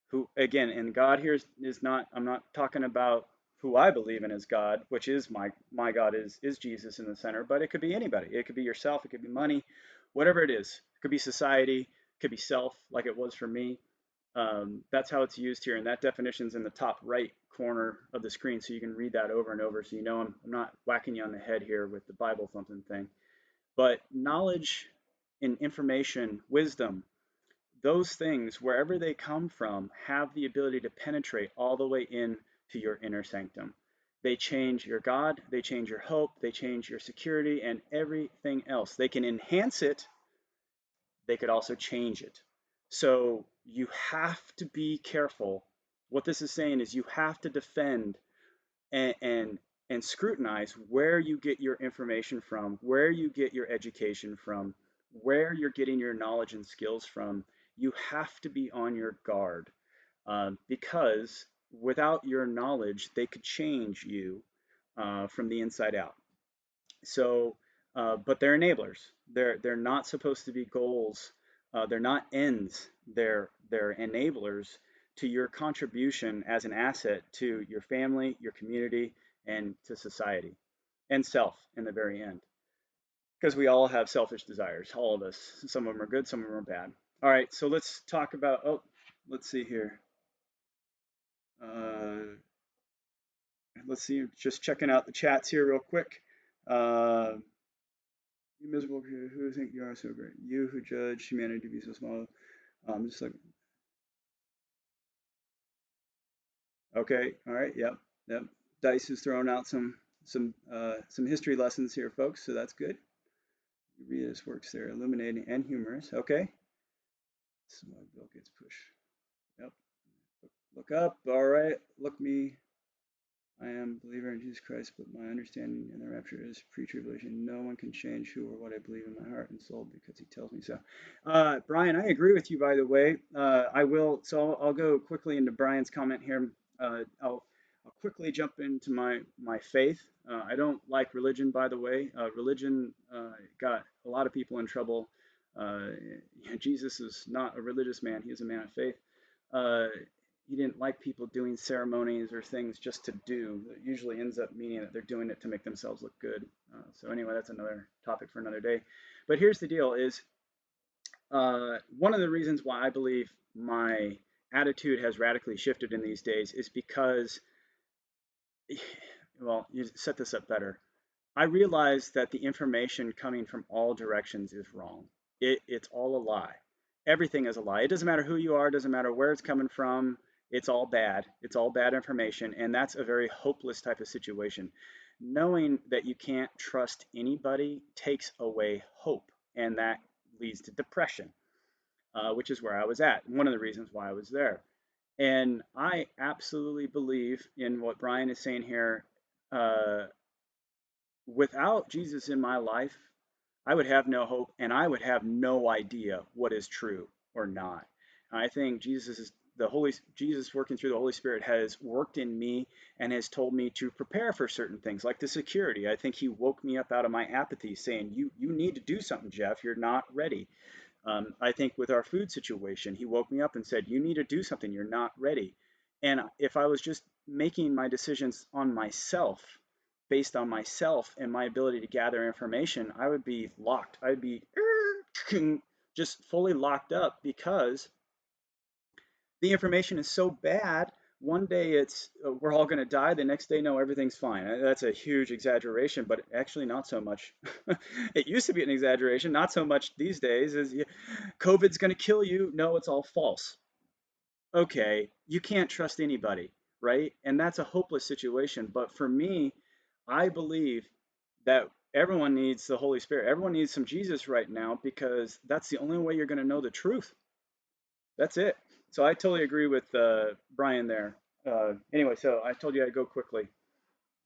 Who again, and God here is not. I'm not talking about who I believe in as God, which is my God is Jesus in the center. But it could be anybody. It could be yourself. It could be money, whatever it is. It could be society. It could be self, like it was for me. That's how it's used here, and that definition's in the top right corner of the screen, so you can read that over and over. So I'm not whacking you on the head here with the Bible thumping thing. But knowledge and information, wisdom, those things, wherever they come from, have the ability to penetrate all the way in to your inner sanctum. They change your God, they change your hope, they change your security, and everything else. They can enhance it, they could also change it. So you have to be careful. What this is saying is you have to defend and and scrutinize where you get your information from, where you get your education from, where you're getting your knowledge and skills from. You have to be on your guard because without your knowledge, they could change you from the inside out. So, but they're enablers. They're not supposed to be goals. They're not ends. They're enablers to your contribution as an asset to your family, your community, and to society, and self in the very end. Because we all have selfish desires, all of us. Some of them are good, some of them are bad. All right, so let's talk about. Oh, let's see here. Uh, let's see. Just checking out the chats here real quick. Uh, You miserable who think you are so great. You who judge humanity to be so small. Just like, okay, all right, yep, yep. Dice is throwing out some history lessons here, folks. So that's good. Read works there, illuminating and humorous. Okay. Smug Bill gets push. Yep. Look up. All right. Look me. I am a believer in Jesus Christ, but my understanding in the rapture is pre-tribulation. No one can change who or what I believe in my heart and soul because he tells me so. Brian, I agree with you, by the way. I will, so I'll go quickly into Brian's comment here. I'll quickly jump into my faith. I don't like religion, by the way. Religion got a lot of people in trouble. Uh, Jesus is not a religious man. He is a man of faith. Uh, he didn't like people doing ceremonies or things just to do. It usually ends up meaning that they're doing it to make themselves look good. So anyway, that's another topic for another day. But here's the deal: is one of the reasons why I believe my attitude has radically shifted in these days is because, well, you set this up better. I realize that the information coming from all directions is wrong. It's all a lie. Everything is a lie. It doesn't matter who you are, it doesn't matter where it's coming from. It's all bad. It's all bad information. And that's a very hopeless type of situation. knowing that you can't trust anybody takes away hope, and that leads to depression, which is where I was at. One of the reasons why I was there. And I absolutely believe in what Brian is saying here. Uh, Without Jesus in my life, I would have no hope and I would have no idea what is true or not. I think Jesus working through the Holy Spirit has worked in me and has told me to prepare for certain things like the security. I think he woke me up out of my apathy saying, you need to do something, Jeff. You're not ready. I think with our food situation, he woke me up and said, "You need to do something. You're not ready." And if I was just making my decisions on myself, based on myself and my ability to gather information, I would be locked. I'd be just fully locked up because the information is so bad. One day it's we're all going to die. The next day, no, everything's fine. That's a huge exaggeration, but actually not so much. It used to be an exaggeration, not so much these days. Is COVID's going to kill you? No, it's all false. Okay, you can't trust anybody, right? And that's a hopeless situation. But for me, I believe that everyone needs the Holy Spirit. Everyone needs some Jesus right now because that's the only way you're going to know the truth. That's it. So I totally agree with Brian there. Anyway, so I told you I'd go quickly.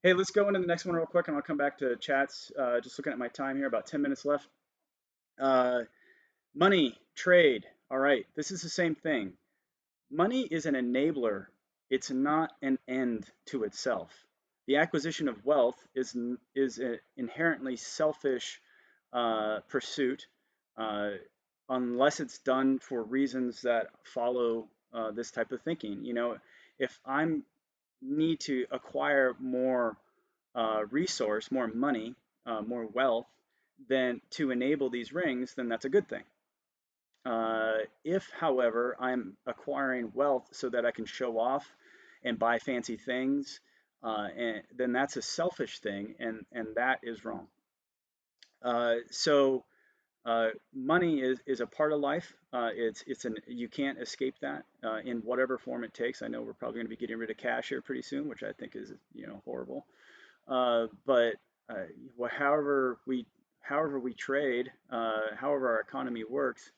Hey, let's go into the next one real quick, and I'll come back to chats. Just looking at my time here, about 10 minutes left. Uh, Money, trade. All right, this is the same thing. Money is an enabler. It's not an end to itself. The acquisition of wealth is an inherently selfish pursuit, uh, unless it's done for reasons that follow this type of thinking. If I'm need to acquire more resource, more money, more wealth, then to enable these rings, then that's a good thing. If, however, I'm acquiring wealth so that I can show off and buy fancy things, and then that's a selfish thing, and that is wrong. So money is a part of life. It's you can't escape that in whatever form it takes. I know we're probably going to be getting rid of cash here pretty soon, which I think is horrible. But however we trade, however our economy works,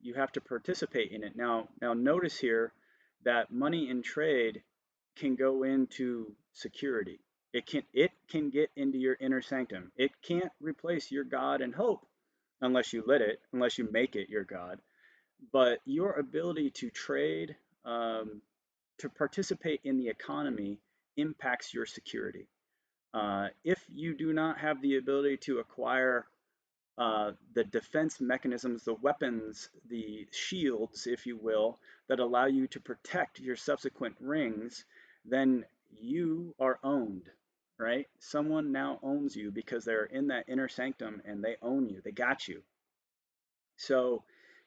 you have to participate in it. Now notice here that money in trade can go into security. It can get into your inner sanctum. It can't replace your God and hope unless you let it, unless you make it your God. But your ability to trade, to participate in the economy impacts your security. If you do not have the ability to acquire the defense mechanisms, the weapons, the shields, if you will, that allow you to protect your subsequent rings, then you are owned, right? Someone now owns you because they're in that inner sanctum and they own you, they got you. So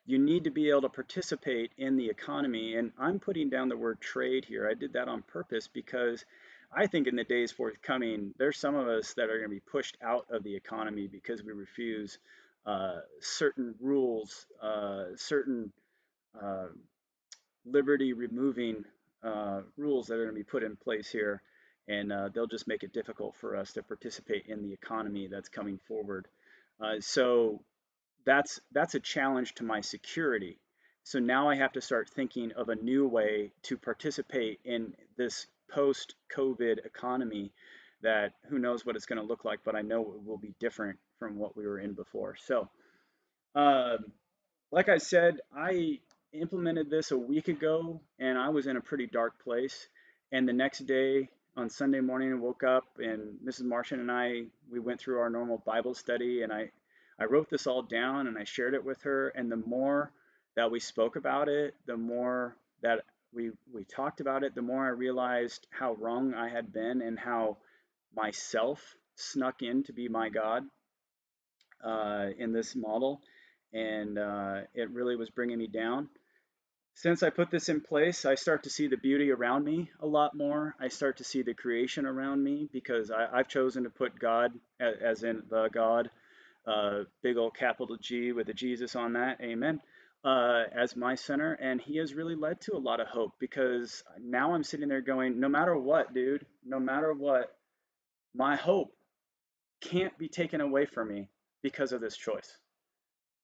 you need to be able to participate in the economy. And I'm putting down the word trade here. I did that on purpose because I think in the days forthcoming, there's some of us that are going to be pushed out of the economy because we refuse certain rules, certain uh, liberty removing rules that are going to be put in place here. And they'll just make it difficult for us to participate in the economy that's coming forward. So that's a challenge to my security. So now I have to start thinking of a new way to participate in this post-COVID economy that who knows what it's going to look like, but I know it will be different from what we were in before. So, um, like I said, I implemented this a week ago and I was in a pretty dark place. And the next day on Sunday morning, I woke up and Mrs. Martian and we went through our normal Bible study and I wrote this all down and I shared it with her. And the more that we spoke about it, the more that we talked about it, the more I realized how wrong I had been and how myself snuck in to be my God in this model, and it really was bringing me down. Since I put this in place, I start to see the beauty around me a lot more. I start to see the creation around me because I've chosen to put God, as in the God, big old capital G with a Jesus on that, amen, as my center. And he has really led to a lot of hope because now I'm sitting there going, no matter what, dude, no matter what, My hope can't be taken away from me because of this choice.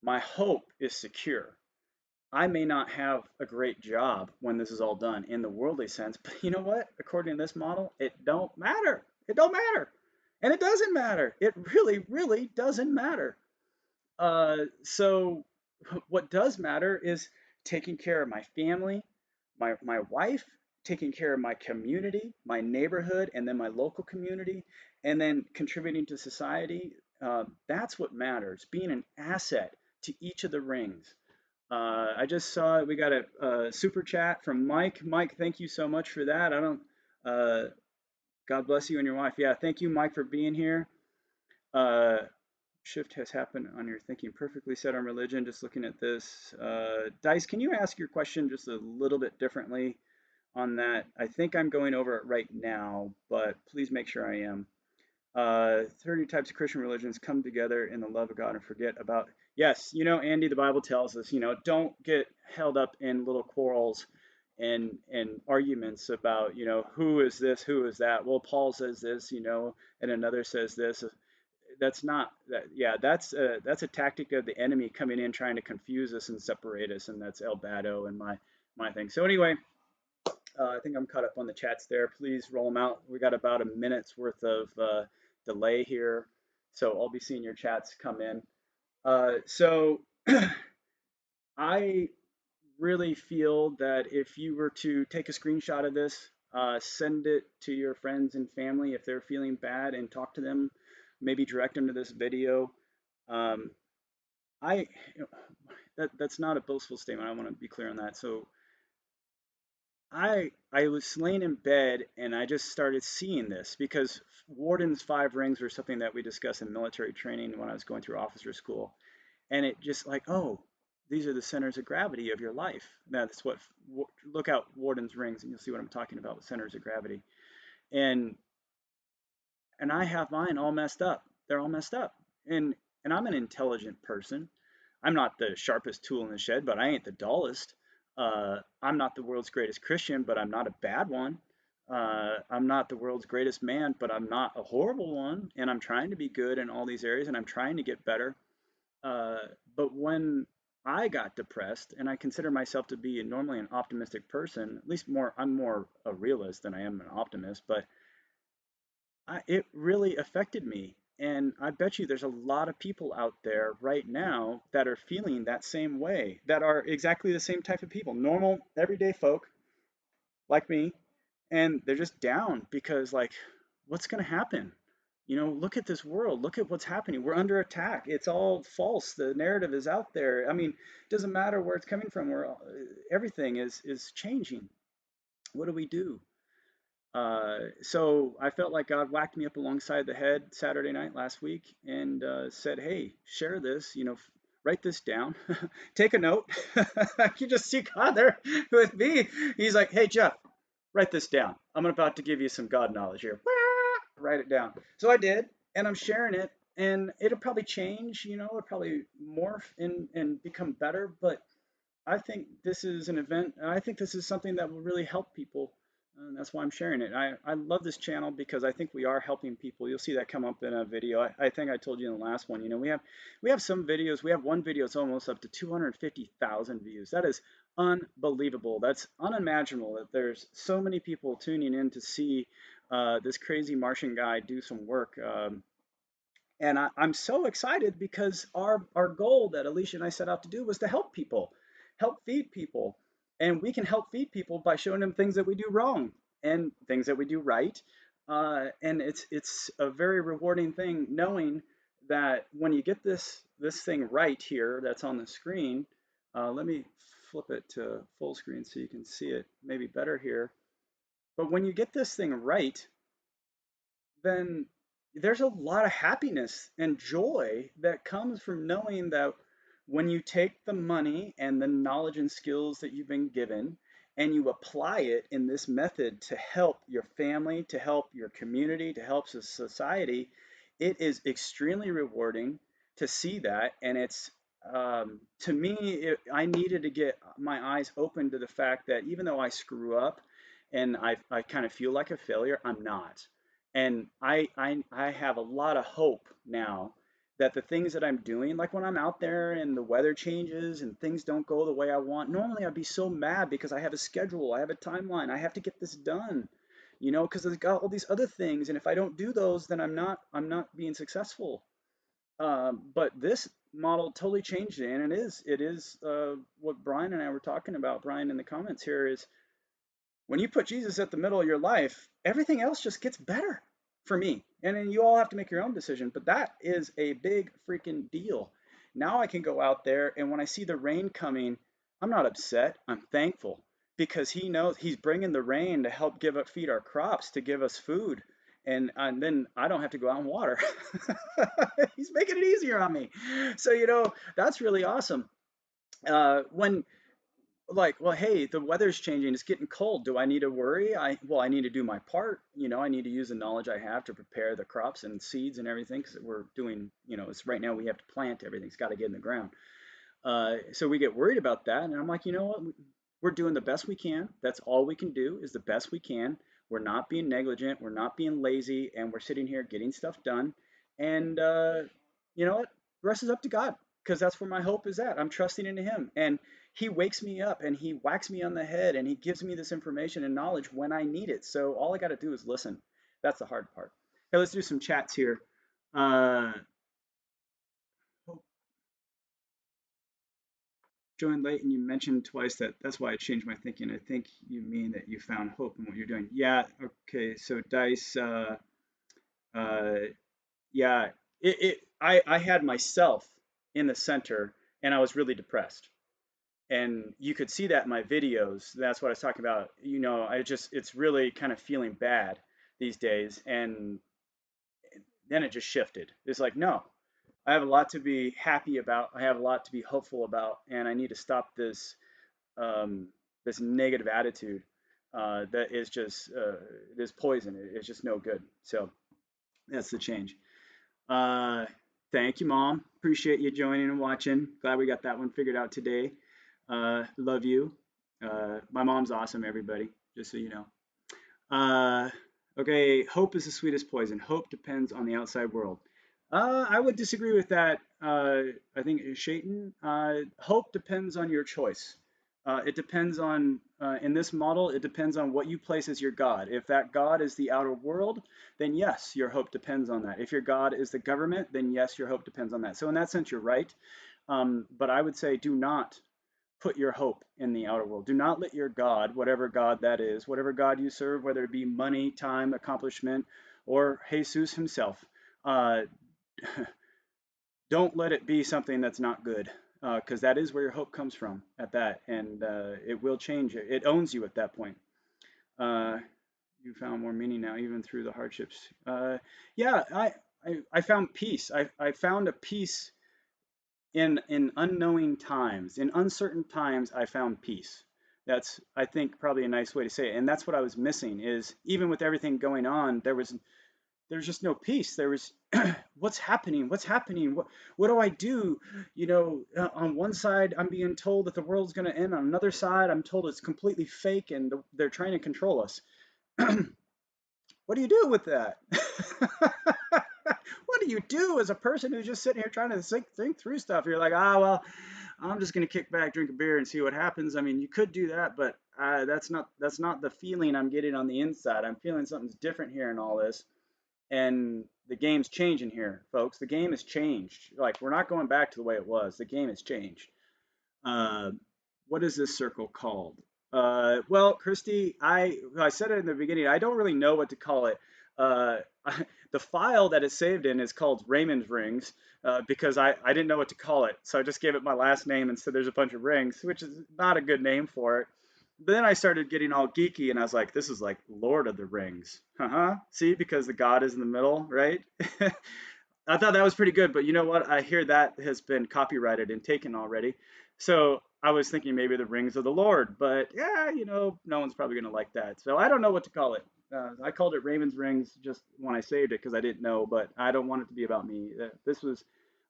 My hope is secure. I may not have a great job when this is all done in the worldly sense, but you know what? According to this model, it don't matter. It don't matter. And it doesn't matter. It really, really doesn't matter. So what does matter is taking care of my family, my wife, taking care of my community, my neighborhood, and then my local community, and then contributing to society. That's what matters. Being an asset to each of the rings. I just saw we got a super chat from Mike. Mike, thank you so much for that. I don't. Uh, God bless you and your wife. Yeah, thank you, Mike, for being here. Uh, Shift has happened on your thinking. Perfectly said on religion. Just looking at this, Dice, can you ask your question just a little bit differently on that? I think I'm going over it right now, but please make sure I am. 30 types of Christian religions come together in the love of God and forget about. Yes, Andy, the Bible tells us, don't get held up in little quarrels and arguments about, who is this, who is that. Well, Paul says this, and another says this. That's not that. Yeah, that's a tactic of the enemy coming in trying to confuse us and separate us, and that's El Bado and my thing. So anyway, I think I'm caught up on the chats there. Please roll them out. We got about a minute's worth of delay here, so I'll be seeing your chats come in. So I really feel that if you were to take a screenshot of this, send it to your friends and family if they're feeling bad, and talk to them. Maybe direct them to this video. Um, I that's not a boastful statement. I want to be clear on that. So I was laying in bed and I just started seeing this because Warden's five rings were something that we discussed in military training when I was going through officer school, and it just like, oh, these are the centers of gravity of your life. That's what look out Warden's rings and you'll see what I'm talking about with centers of gravity. And and I have mine all messed up. They're all messed up. And I'm an intelligent person. I'm not the sharpest tool in the shed, but I ain't the dullest. I'm not the world's greatest Christian, but I'm not a bad one. I'm not the world's greatest man, but I'm not a horrible one. And I'm trying to be good in all these areas, and I'm trying to get better. Uh, but when I got depressed, and I consider myself to be normally an optimistic person, at least I'm more a realist than I am an optimist, but it really affected me. And I bet you there's a lot of people out there right now that are feeling that same way, that are exactly the same type of people, normal, everyday folk like me. And they're just down because, like, what's going to happen? Look at this world. Look at what's happening. We're under attack. It's all false. The narrative is out there. I mean, it doesn't matter where it's coming from. Everything is changing. What do we do? So I felt like God whacked me up alongside the head Saturday night last week and said, "Hey, share this. Write this down. Take a note." I can just see God there with me. He's like, "Hey, Jeff, write this down. I'm about to give you some God knowledge here. Write it down." So I did, and I'm sharing it. And it'll probably change. It'll probably morph and become better. But I think this is an event, and I think this is something that will really help people. And that's why I'm sharing it. I love this channel because I think we are helping people. You'll see that come up in a video. I think I told you in the last one, we have some videos. We have one video that's almost up to 250,000 views. That is unbelievable. That's unimaginable that there's so many people tuning in to see this crazy Martian guy do some work. And I'm so excited because our goal that Alicia and I set out to do was to help people, help feed people. And we can help feed people by showing them things that we do wrong and things that we do right. And it's a very rewarding thing knowing that when you get this thing right here that's on the screen, let me flip it to full screen so you can see it maybe better here. But when you get this thing right, then there's a lot of happiness and joy that comes from knowing that when you take the money and the knowledge and skills that you've been given and you apply it in this method to help your family, to help your community, to help society, it is extremely rewarding to see that. And it's to me, I needed to get my eyes open to the fact that even though I screw up and I kind of feel like a failure, I'm not. And I have a lot of hope now that the things that I'm doing, like when I'm out there and the weather changes and things don't go the way I want, normally I'd be so mad because I have a schedule, I have a timeline, I have to get this done, because I've got all these other things, and if I don't do those, then I'm not being successful. But this model totally changed it, and it is what Brian and I were talking about. Brian in the comments here is when you put Jesus at the middle of your life, everything else just gets better for me. And then you all have to make your own decision, but that is a big freaking deal. Now I can go out there, and when I see the rain coming, I'm not upset. I'm thankful because he knows he's bringing the rain to help feed our crops, to give us food. And then I don't have to go out and water. He's making it easier on me. So, that's really awesome. When like, well, hey, the weather's changing, it's getting cold, do I need to worry? I need to do my part. I need to use the knowledge I have to prepare the crops and seeds and everything, because we're doing, it's right now we have to plant, everything's got to get in the ground. So we get worried about that, and I'm like, you know what? We're doing the best we can. That's all we can do, is the best we can. We're not being negligent. We're not being lazy, and we're sitting here getting stuff done. And you know what? The rest is up to God, because that's where my hope is at. I'm trusting into Him, and He wakes me up, and He whacks me on the head, and He gives me this information and knowledge when I need it. So all I got to do is listen. That's the hard part. Hey, let's do some chats here. Uh, joined late and you mentioned twice that's why I changed my thinking. I think you mean that you found hope in what you're doing. Yeah, okay. So Dice, uh, yeah, I had myself in the center, and I was really depressed. And you could see that in my videos. That's what I was talking about. It's really kind of feeling bad these days. And then it just shifted. It's like, no, I have a lot to be happy about. I have a lot to be hopeful about, and I need to stop um, this negative attitude that is just it is poison. It's just no good. So that's the change. Uh, Thank you, Mom. Appreciate you joining and watching. Glad we got that one figured out today. Love you. My mom's awesome, everybody, just so you know. Okay, hope is the sweetest poison. Hope depends on the outside world. I would disagree with that. I think Shaitan, hope depends on your choice. It depends on, in this model, it depends on what you place as your God. If that God is the outer world, then yes, your hope depends on that. If your God is the government, then yes, your hope depends on that. So in that sense, you're right. But I would say do not put your hope in the outer world. Do not let your God, whatever God that is, whatever God you serve, whether it be money, time, accomplishment, or Jesus himself, uh, don't let it be something that's not good, because that is where your hope comes from at that, and it will change. It owns you at that point. Uh, you found more meaning now, even through the hardships. Yeah, I found peace. I found a peace in unknowing times, in uncertain times. I found peace. That's, I think, probably a nice way to say it. And that's what I was missing, is even with everything going on, there's just no peace. There was, what's happening? What's happening? What do I do? On one side, I'm being told that the world's going to end. On another side, I'm told it's completely fake and they're trying to control us. What do you do with that? What do you do as a person who's just sitting here trying to think through stuff? You're like, well, I'm just gonna kick back, drink a beer, and see what happens. I mean, you could do that, but that's not the feeling I'm getting on the inside. I'm feeling something's different here in all this, and the game's changing here, folks. The game has changed. Like, we're not going back to the way it was. The game has changed. Uh, what is this circle called? Well, Christy, I said it in the beginning. I don't really know what to call it. Uh, the file that it's saved in is called Raymond's Rings, because I didn't know what to call it, so I just gave it my last name and said there's a bunch of rings, which is not a good name for it. But then I started getting all geeky, and I was like, this is like Lord of the Rings. Uh-huh. See, because the God is in the middle, right? I thought that was pretty good, but you know what? I hear that has been copyrighted and taken already. So I was thinking maybe the Rings of the Lord, but yeah, no one's probably going to like that. So I don't know what to call it. I called it Raymond's Rings just when I saved it because I didn't know, but I don't want it to be about me. This was,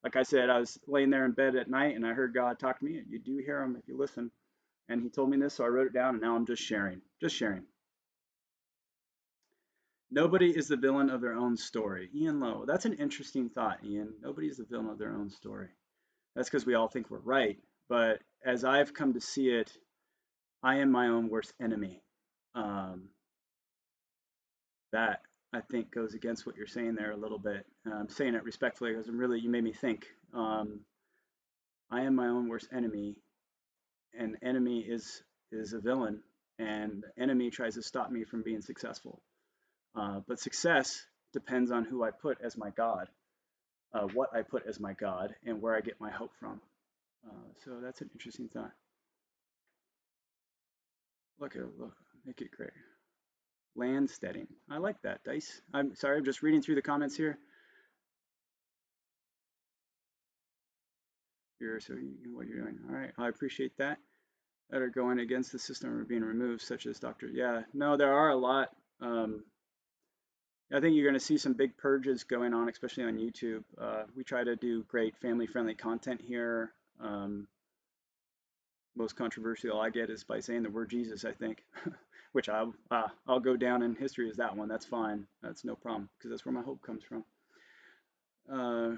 like I said, I was laying there in bed at night and I heard God talk to me. You do hear him if you listen. And he told me this, so I wrote it down, and now I'm just sharing. Just sharing. Nobody is the villain of their own story. Ian Lowe. That's an interesting thought, Ian. Nobody is the villain of their own story. That's because we all think we're right. But as I've come to see it, I am my own worst enemy. Um, that I think goes against what you're saying there a little bit. I'm saying it respectfully because really you made me think. I am my own worst enemy, and enemy is a villain, and the enemy tries to stop me from being successful. But success depends on who I put as my God, what I put as my God, and where I get my hope from. So that's an interesting thought. Look, make it great. Landsteading. I like that, Dice. I'm sorry, I'm just reading through the comments here. What you're doing. All right, I appreciate that. That are going against the system or being removed, such as Dr. Yeah, no, there are a lot. Um, I think you're going to see some big purges going on, especially on YouTube. We try to do great family-friendly content here. Most controversial I get is by saying the word Jesus, I think, which I'll go down in history as that one. That's fine. That's no problem because that's where my hope comes from. What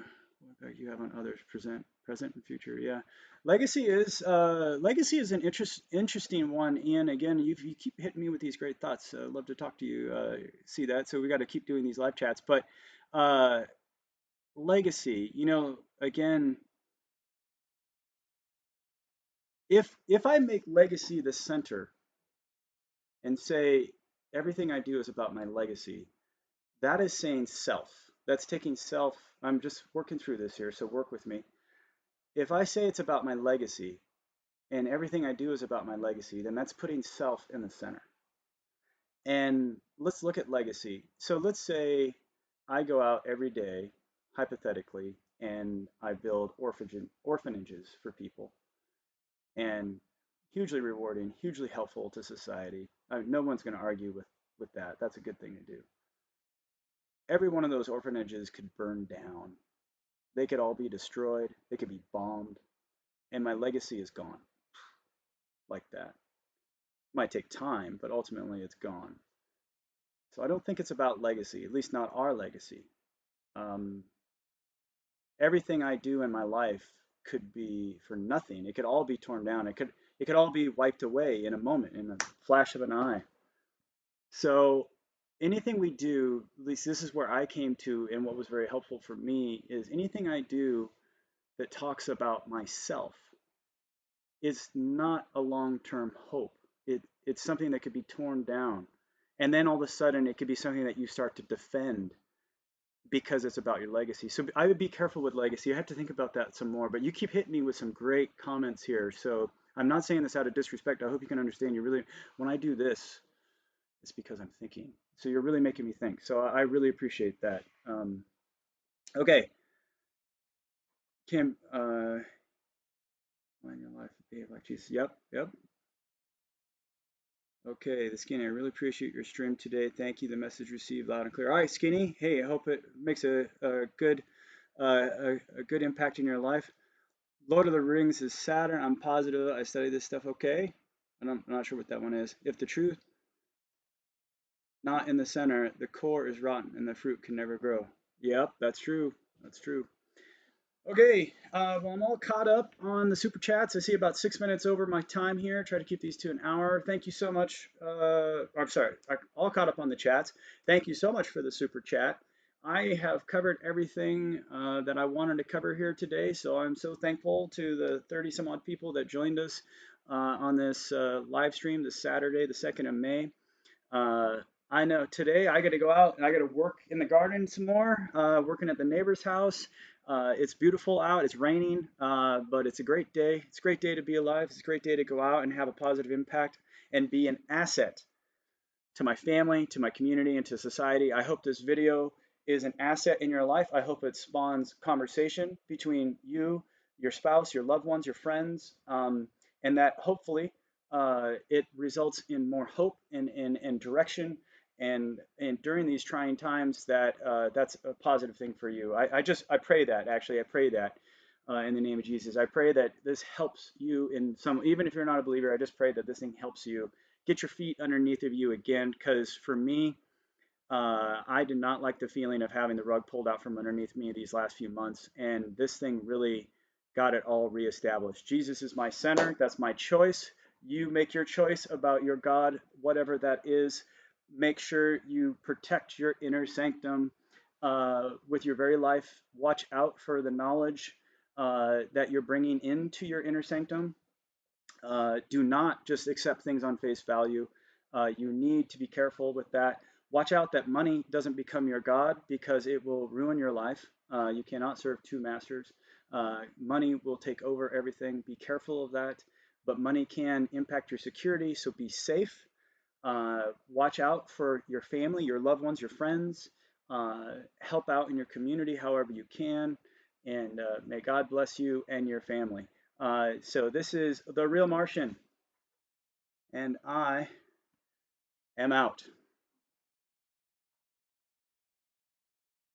impact you have on others, present and future? Yeah, legacy is an interesting one. And again, you keep hitting me with these great thoughts. I'd love to talk to you. See that? So we got to keep doing these live chats. But uh, legacy, again, if I make legacy the center and say everything I do is about my legacy, that is saying self. That's taking self. I'm just working through this here, so work with me. If I say it's about my legacy and everything I do is about my legacy, then that's putting self in the center. And let's look at legacy. So let's say I go out every day, hypothetically, and I build orphanages for people, and hugely rewarding, hugely helpful to society. No one's going to argue with that. That's a good thing to do. Every one of those orphanages could burn down. They could all be destroyed. They could be bombed, and my legacy is gone like that. Might take time, but ultimately it's gone. So I don't think it's about legacy, at least not our legacy. Um, Everything I do in my life could be for nothing. It could all be torn down. It could all be wiped away in a moment, in a flash of an eye. So anything we do, at least this is where I came to, and what was very helpful for me is anything I do that talks about myself is not a long-term hope. It's something that could be torn down. And then all of a sudden it could be something that you start to defend because it's about your legacy. So I would be careful with legacy. I have to think about that some more. But you keep hitting me with some great comments here. So I'm not saying this out of disrespect. I hope you can understand. When I do this, it's because I'm thinking. So you're really making me think. So I really appreciate that. Okay, Kim, in your life, behave like Jesus. Yep, yep. Okay, the Skinny, I really appreciate your stream today. Thank you. The message received loud and clear. All right, Skinny. Hey, I hope it makes a good impact in your life. Lord of the Rings is Saturn. I'm positive I studied this stuff okay. And I'm not sure what that one is. If the truth not in the center, the core is rotten and the fruit can never grow. Yep, that's true. That's true. Okay, well, I'm all caught up on the super chats. I see about 6 minutes over my time here. Try to keep these to an hour. Thank you so much. I'm sorry, all caught up on the chats. Thank you so much for the super chat. I have covered everything that I wanted to cover here today, so I'm so thankful to the 30 some odd people that joined us on this live stream this Saturday, the 2nd of May. Uh, I know today I got to go out and I got to work in the garden some more, working at the neighbor's house. It's beautiful out. It's raining, but it's a great day. It's a great day to be alive. It's a great day to go out and have a positive impact and be an asset to my family, to my community, and to society. I hope this video is an asset in your life. I hope it spawns conversation between you, your spouse, your loved ones, your friends, and that hopefully it results in more hope and direction. And during these trying times, that's a positive thing for you. I pray that actually I pray that in the name of Jesus. I pray that this helps you in some, even if you're not a believer. I just pray that this thing helps you get your feet underneath of you again, because for me, I did not like the feeling of having the rug pulled out from underneath me these last few months, and this thing really got it all reestablished. Jesus is my center. That's my choice. You make your choice about your God, whatever that is. Make sure you protect your inner sanctum with your very life. Watch out for the knowledge that you're bringing into your inner sanctum. Do not just accept things on face value. You need to be careful with that. Watch out that money doesn't become your God because it will ruin your life. You cannot serve two masters. Money will take over everything. Be careful of that. But money can impact your security, so be safe. Watch out for your family, your loved ones, your friends. Help out in your community however you can. And may God bless you and your family. So this is The Real Martian, and I am out.